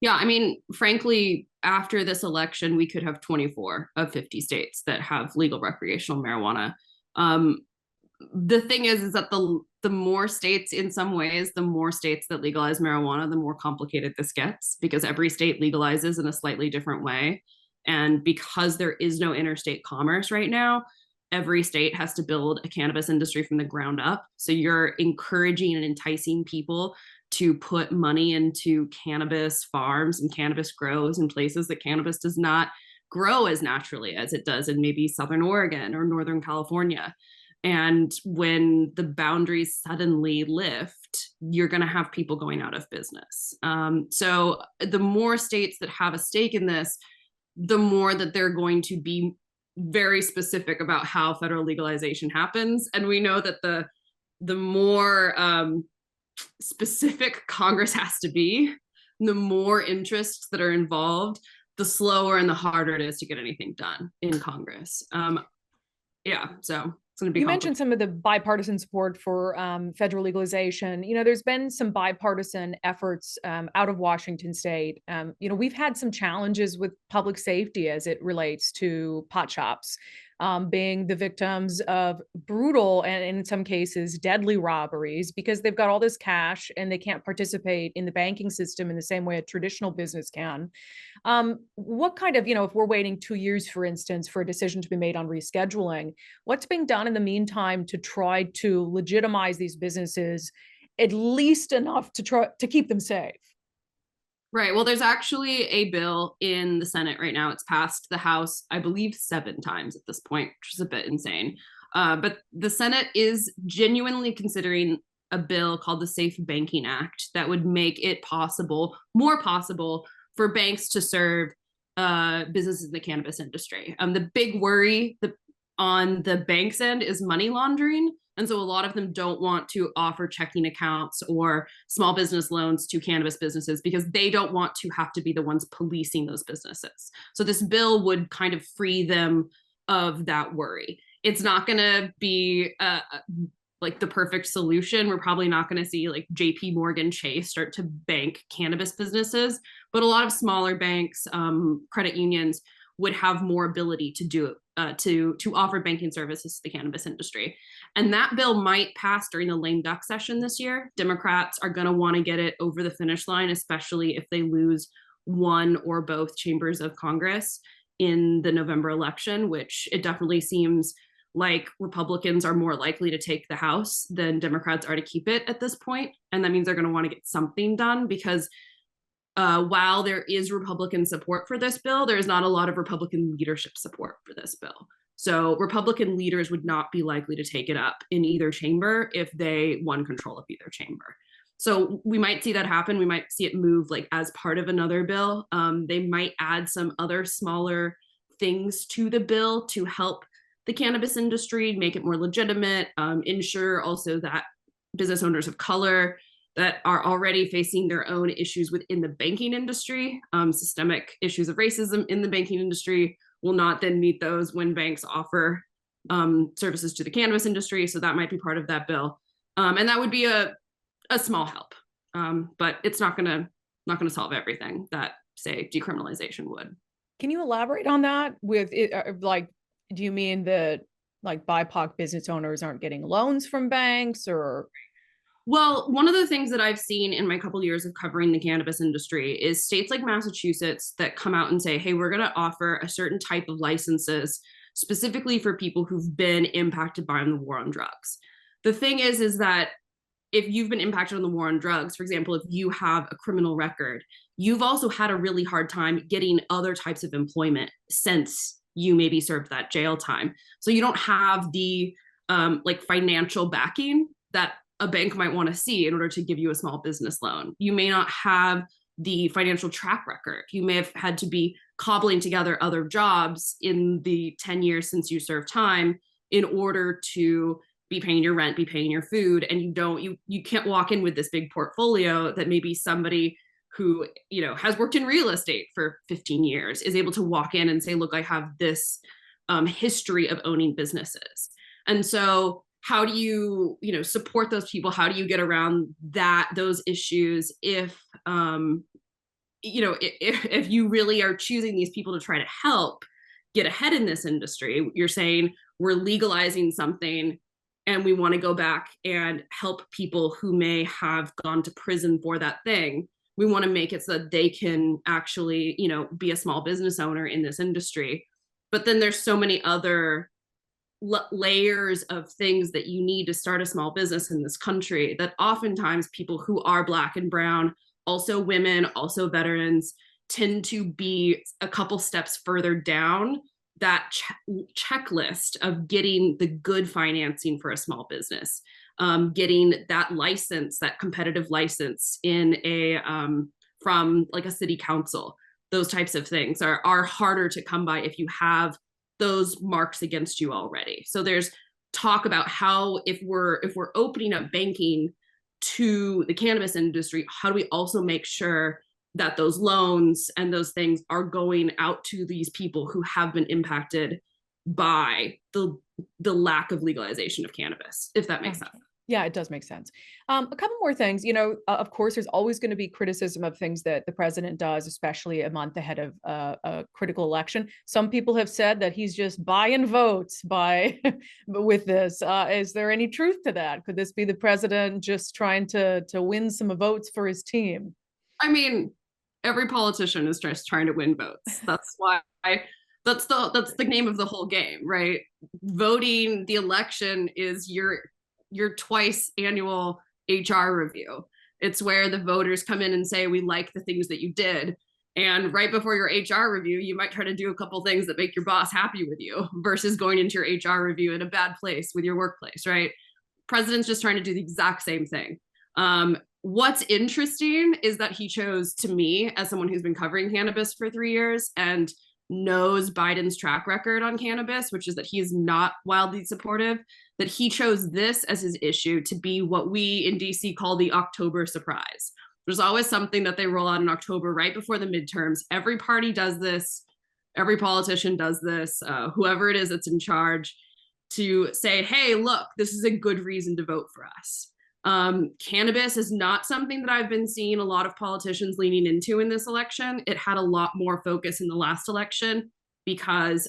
Yeah, I mean, frankly, after this election, we could have 24 of 50 states that have legal recreational marijuana. The thing is that the more states, in some ways, the more states that legalize marijuana, the more complicated this gets, because every state legalizes in a slightly different way. And because there is no interstate commerce right now, every state has to build a cannabis industry from the ground up. So you're encouraging and enticing people to put money into cannabis farms and cannabis grows in places that cannabis does not grow as naturally as it does in maybe Southern Oregon or Northern California. And when the boundaries suddenly lift, you're going to have people going out of business. So the more states that have a stake in this, the more that they're going to be very specific about how federal legalization happens. And we know that the more specific Congress has to be, the more interests that are involved, the slower and the harder it is to get anything done in Congress. So it's going to be. You mentioned some of the bipartisan support for federal legalization. There's been some bipartisan efforts out of Washington State. We've had some challenges with public safety as it relates to pot shops being the victims of brutal and in some cases deadly robberies because they've got all this cash and they can't participate in the banking system in the same way a traditional business can. What kind of, if we're waiting 2 years, for instance, for a decision to be made on rescheduling, what's being done in the meantime to try to legitimize these businesses, at least enough to try to keep them safe? Right. Well, there's actually a bill in the Senate right now. It's passed the House, I believe, 7 times at this point, which is a bit insane. But the Senate is genuinely considering a bill called the Safe Banking Act that would make it more possible for banks to serve businesses in the cannabis industry. The big worry on the bank's end is money laundering. And so a lot of them don't want to offer checking accounts or small business loans to cannabis businesses because they don't want to have to be the ones policing those businesses. So this bill would kind of free them of that worry. It's not going to be like the perfect solution. We're probably not going to see like JP Morgan Chase start to bank cannabis businesses, but a lot of smaller banks, credit unions would have more ability to do to offer banking services to the cannabis industry. And that bill might pass during the lame duck session this year. Democrats are going to want to get it over the finish line, especially if they lose one or both chambers of Congress in the November election, which it definitely seems like Republicans are more likely to take the House than Democrats are to keep it at this point. And that means they're going to want to get something done, because while there is Republican support for this bill, there is not a lot of Republican leadership support for this bill. So Republican leaders would not be likely to take it up in either chamber if they won control of either chamber. So we might see that happen. We might see it move like as part of another bill. They might add some other smaller things to the bill to help the cannabis industry, make it more legitimate, ensure also that business owners of color that are already facing their own issues within the banking industry, systemic issues of racism in the banking industry, will not then meet those when banks offer services to the cannabis industry. So that might be part of that bill. And that would be a small help, but it's not gonna solve everything that, say, decriminalization would. Can you elaborate on that? With it, like, do you mean that like BIPOC business owners aren't getting loans from banks, or? Well, one of the things that I've seen in my couple of years of covering the cannabis industry is states like Massachusetts that come out and say, hey, we're going to offer a certain type of licenses specifically for people who've been impacted by the war on drugs. The thing is that if you've been impacted on the war on drugs, for example, if you have a criminal record, you've also had a really hard time getting other types of employment since you maybe served that jail time. So you don't have the like financial backing that a bank might want to see in order to give you a small business loan. You may not have the financial track record. You may have had to be cobbling together other jobs in the 10 years since you served time in order to be paying your rent, be paying your food. And you can't walk in with this big portfolio that maybe somebody who, has worked in real estate for 15 years is able to walk in and say, look, I have this history of owning businesses. And so how do you, support those people? How do you get around those issues if you really are choosing these people to try to help get ahead in this industry? You're saying we're legalizing something and we want to go back and help people who may have gone to prison for that thing. We want to make it so that they can actually, be a small business owner in this industry. But then there's so many other layers of things that you need to start a small business in this country that oftentimes people who are Black and brown, also women, also veterans, tend to be a couple steps further down that checklist of getting the good financing for a small business, getting that license, that competitive license in from like a city council. Those types of things are harder to come by if you have those marks against you already. So there's talk about how if we're opening up banking to the cannabis industry, how do we also make sure that those loans and those things are going out to these people who have been impacted by the lack of legalization of cannabis, if that makes sense. Yeah, it does make sense. A couple more things, of course, there's always going to be criticism of things that the president does, especially a month ahead of a critical election. Some people have said that he's just buying votes with this. Is there any truth to that? Could this be the president just trying to win some votes for his team? I mean, every politician is just trying to win votes. That's why that's the name of the whole game, right? Voting the election is your twice annual HR review. It's where the voters come in and say, we like the things that you did. And right before your HR review, you might try to do a couple things that make your boss happy with you versus going into your HR review in a bad place with your workplace, right? President's just trying to do the exact same thing. What's interesting is that he chose, to me, as someone who's been covering cannabis for 3 years and knows Biden's track record on cannabis, which is that he is not wildly supportive, that he chose this as his issue to be what we in DC call the October surprise. There's always something that they roll out in October right before the midterms. Every party does this. Every politician does this. Whoever it is that's in charge, to say, hey, look, this is a good reason to vote for us. Cannabis is not something that I've been seeing a lot of politicians leaning into in this election. It had a lot more focus in the last election because,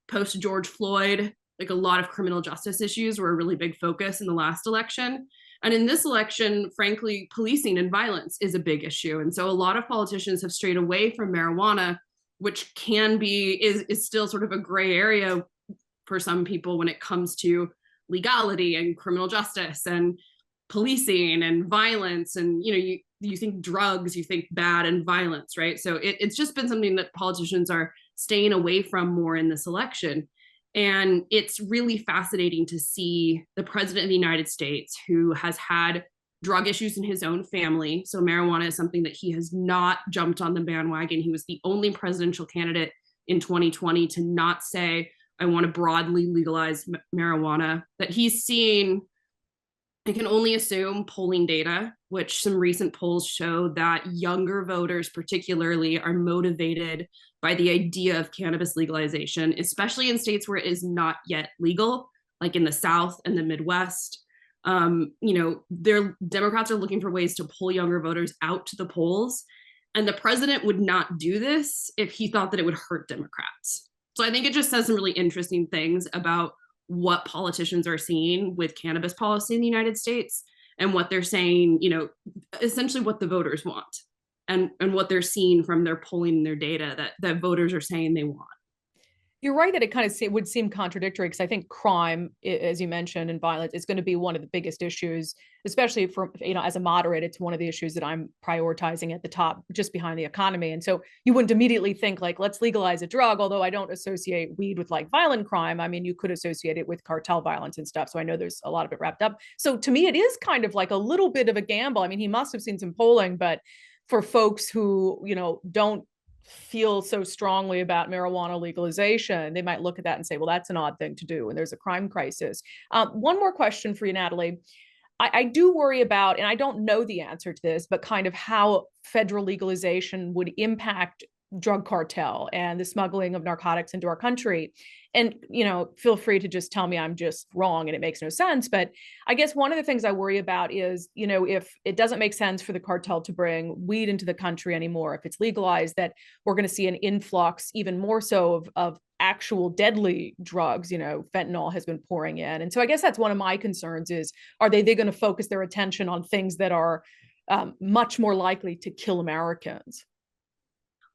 post George Floyd, like a lot of criminal justice issues were a really big focus in the last election. And in this election, frankly, policing and violence is a big issue. And so a lot of politicians have strayed away from marijuana, which is still sort of a gray area for some people when it comes to legality and criminal justice and policing and violence. And, you think drugs, you think bad and violence, right? So it's just been something that politicians are staying away from more in this election. And it's really fascinating to see the president of the United States, who has had drug issues in his own family. So marijuana is something that he has not jumped on the bandwagon. He was the only presidential candidate in 2020 to not say, I want to broadly legalize marijuana. That he's seeing, I can only assume, polling data, which some recent polls show that younger voters particularly are motivated by the idea of cannabis legalization, especially in states where it is not yet legal, like in the South and the Midwest. Democrats are looking for ways to pull younger voters out to the polls. And the president would not do this if he thought that it would hurt Democrats. So I think it just says some really interesting things about what politicians are seeing with cannabis policy in the United States and what they're saying, essentially what the voters want and what they're seeing from their polling and their data that voters are saying they want. You're right that it kind of would seem contradictory, because I think crime, as you mentioned, and violence is going to be one of the biggest issues, especially for, as a moderate, it's one of the issues that I'm prioritizing at the top, just behind the economy. And so you wouldn't immediately think like, let's legalize a drug, although I don't associate weed with like violent crime. I mean, you could associate it with cartel violence and stuff. So I know there's a lot of it wrapped up. So to me, it is kind of like a little bit of a gamble. I mean, he must have seen some polling, but for folks who, don't feel so strongly about marijuana legalization, they might look at that and say, well, that's an odd thing to do, and there's a crime crisis. One more question for you, Natalie. I do worry about, and I don't know the answer to this, but kind of how federal legalization would impact drug cartel and the smuggling of narcotics into our country. And, feel free to just tell me I'm just wrong and it makes no sense. But I guess one of the things I worry about is, if it doesn't make sense for the cartel to bring weed into the country anymore, if it's legalized, that we're going to see an influx, even more so, of actual deadly drugs. Fentanyl has been pouring in. And so I guess that's one of my concerns is, are they going to focus their attention on things that are much more likely to kill Americans?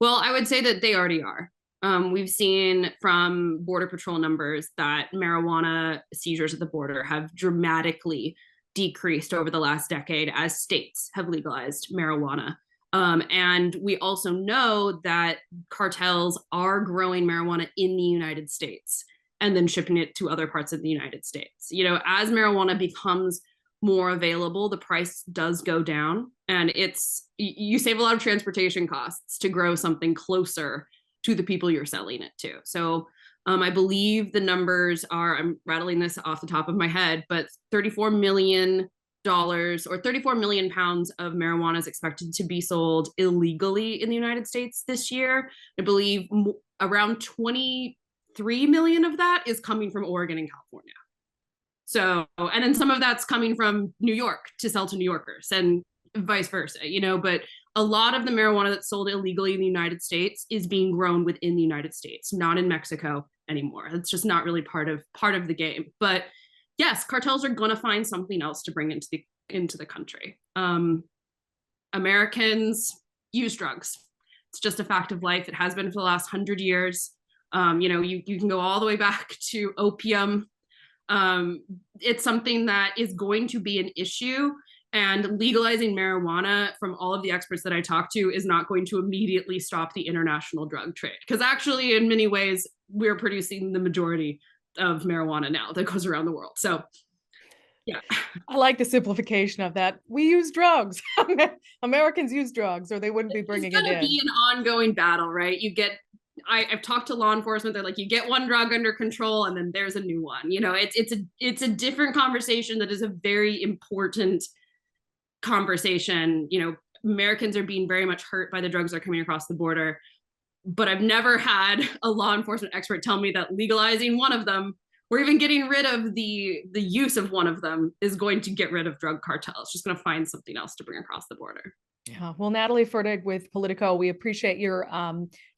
Well, I would say that they already are. We've seen from Border Patrol numbers that marijuana seizures at the border have dramatically decreased over the last decade as states have legalized marijuana. And we also know that cartels are growing marijuana in the United States and then shipping it to other parts of the United States. As marijuana becomes more available, the price does go down, and you save a lot of transportation costs to grow something closer to the people you're selling it to. So I believe the numbers are, I'm rattling this off the top of my head, but $34 million or 34 million pounds of marijuana is expected to be sold illegally in the United States this year. I believe around 23 million of that is coming from Oregon and California. So, and then some of that's coming from New York to sell to New Yorkers and vice versa, but a lot of the marijuana that's sold illegally in the United States is being grown within the United States, not in Mexico anymore. It's just not really part of the game. But yes, cartels are going to find something else to bring into the country. Americans use drugs. It's just a fact of life. It has been for the last 100 years. You can go all the way back to opium. It's something that is going to be an issue, and legalizing marijuana, from all of the experts that I talk to, is not going to immediately stop the international drug trade. Because actually, in many ways, we're producing the majority of marijuana now that goes around the world. So yeah. I like the simplification of that. We use drugs. Americans use drugs, or they wouldn't be bringing it in. It's going to be an ongoing battle, right? I've talked to law enforcement. They're like, you get one drug under control and then there's a new one. It's a different conversation that is a very important conversation. Americans are being very much hurt by the drugs that are coming across the border, but I've never had a law enforcement expert tell me that legalizing one of them, or even getting rid of the use of one of them, is going to get rid of drug cartels. It's just going to find something else to bring across the border. Yeah. Well, Natalie Fertig with Politico, we appreciate your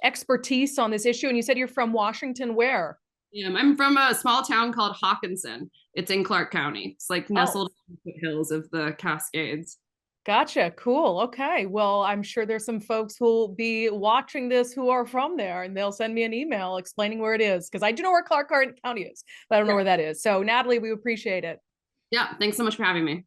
expertise on this issue. And you said you're from Washington, where? I'm from a small town called Hawkinson. It's in Clark County. It's like Oh, nestled in the foothills of the Cascades. gotcha. Cool. Okay. Well, I'm sure there's some folks who'll be watching this who are from there, and they'll send me an email explaining where it is, because I do know where Clark County is, but I don't know Yeah. where that is. So, Natalie, we appreciate it. Yeah. Thanks so much for having me.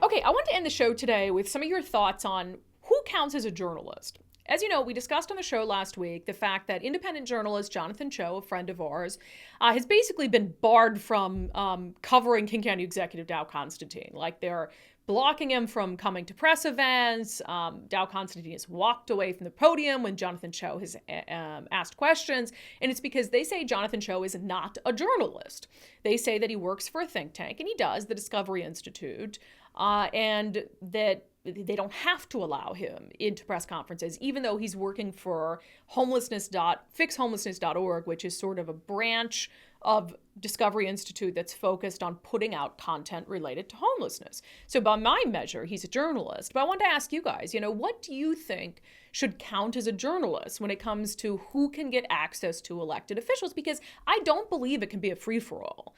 Okay, I want to end the show today with some of your thoughts on who counts as a journalist. As you know, we discussed on the show last week the fact that independent journalist Jonathan Cho, a friend of ours, has basically been barred from covering King County Executive Dow Constantine. Like, they're blocking him from coming to press events. Dow Constantine has walked away from the podium when Jonathan Cho has asked questions. And it's because they say Jonathan Cho is not a journalist. They say that he works for a think tank, and he does, the Discovery Institute, and that they don't have to allow him into press conferences, even though he's working for fixhomelessness.org, which is sort of a branch of Discovery Institute that's focused on putting out content related to homelessness. So by my measure, he's a journalist. But I wanted to ask you guys, what do you think should count as a journalist when it comes to who can get access to elected officials? Because I don't believe it can be a free-for-all,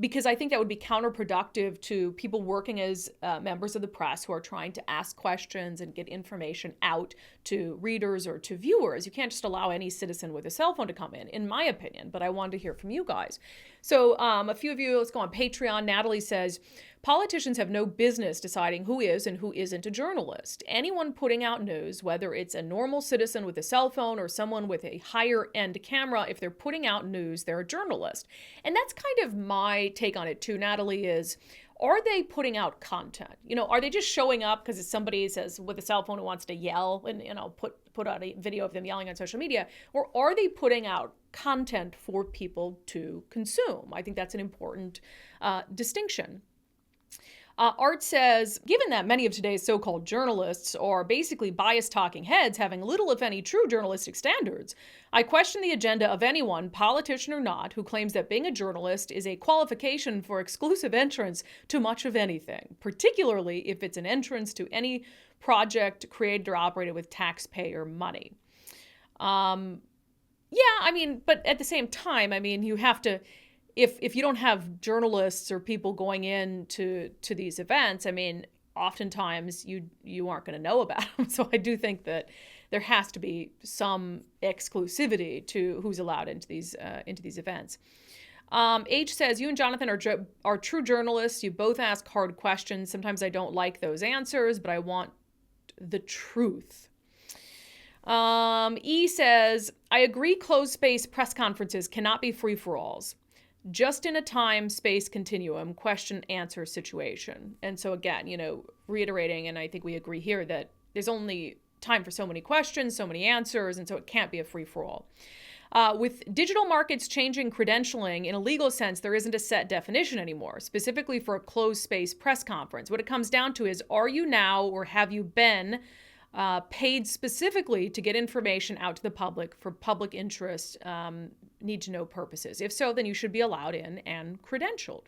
because I think that would be counterproductive to people working as members of the press who are trying to ask questions and get information out to readers or to viewers. You can't just allow any citizen with a cell phone to come in my opinion, but I wanted to hear from you guys. So a few of you, let's go on Patreon. Natalie says, politicians have no business deciding who is and who isn't a journalist. Anyone putting out news, whether it's a normal citizen with a cell phone or someone with a higher end camera, if they're putting out news, they're a journalist. And that's kind of my take on it too, Natalie, is, are they putting out content? Are they just showing up because somebody says with a cell phone who wants to yell and, put out a video of them yelling on social media? Or are they putting out content for people to consume? I think that's an important distinction. Art says, given that many of today's so-called journalists are basically biased talking heads having little, if any, true journalistic standards, I question the agenda of anyone, politician or not, who claims that being a journalist is a qualification for exclusive entrance to much of anything, particularly if it's an entrance to any project created or operated with taxpayer money. But at the same time, you have to, if you don't have journalists or people going in to these events, oftentimes you aren't going to know about them. So I do think that there has to be some exclusivity to who's allowed into these events. H says, you and Jonathan are true journalists. You both ask hard questions. Sometimes I don't like those answers, but I want the truth. E says, I agree closed space press conferences cannot be free-for-alls. Just in a time, space continuum, question, answer situation. And so again, reiterating, and I think we agree here, that there's only time for so many questions, so many answers, and so it can't be a free-for-all. With digital markets changing credentialing, in a legal sense, there isn't a set definition anymore, specifically for a closed space press conference. What it comes down to is, are you now or have you been paid specifically to get information out to the public for public interest, need-to-know purposes? If so, then you should be allowed in and credentialed.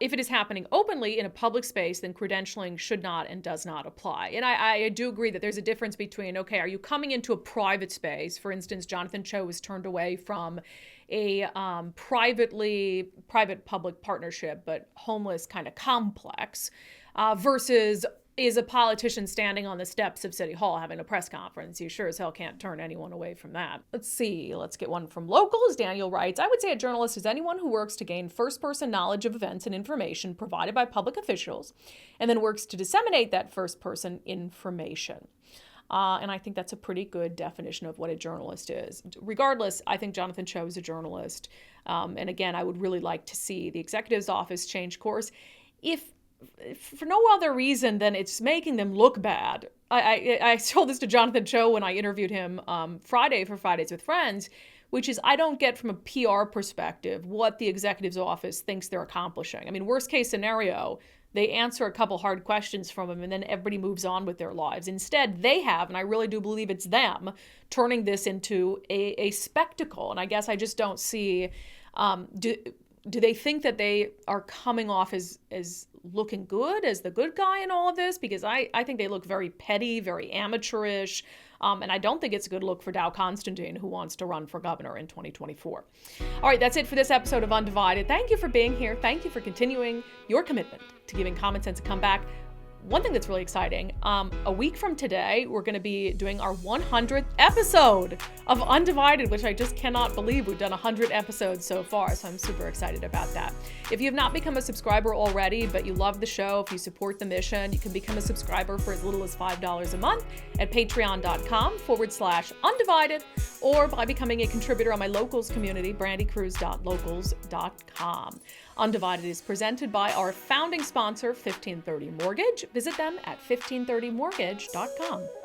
If it is happening openly in a public space, then credentialing should not and does not apply. And I do agree that there's a difference between, okay, are you coming into a private space? For instance, Jonathan Cho was turned away from a private-public partnership, but homeless kind of complex, versus is a politician standing on the steps of City Hall having a press conference. You sure as hell can't turn anyone away from that. Let's see. Let's get one from locals. Daniel writes, I would say a journalist is anyone who works to gain first-person knowledge of events and information provided by public officials, and then works to disseminate that first-person information. And I think that's a pretty good definition of what a journalist is. Regardless, I think Jonathan Cho is a journalist. And again, I would really like to see the executive's office change course. If for no other reason than it's making them look bad. I told this to Jonathan Cho when I interviewed him Friday for Fridays with Friends, which is I don't get from a PR perspective what the executive's office thinks they're accomplishing. Worst case scenario, they answer a couple hard questions from him and then everybody moves on with their lives. Instead, they have, and I really do believe it's them, turning this into a spectacle. And I guess I just don't see do they think that they are coming off as looking good, as the good guy in all of this? Because I think they look very petty, very amateurish. And I don't think it's a good look for Dow Constantine, who wants to run for governor in 2024. All right, that's it for this episode of Undivided. Thank you for being here. Thank you for continuing your commitment to giving common sense a comeback. One thing that's really exciting, a week from today, we're going to be doing our 100th episode of Undivided, which I just cannot believe. We've done 100 episodes so far, so I'm super excited about that. If you have not become a subscriber already, but you love the show, if you support the mission, you can become a subscriber for as little as $5 a month at patreon.com/undivided, or by becoming a contributor on my locals community, brandikruse.locals.com. Undivided is presented by our founding sponsor, 1530 Mortgage. Visit them at 1530mortgage.com.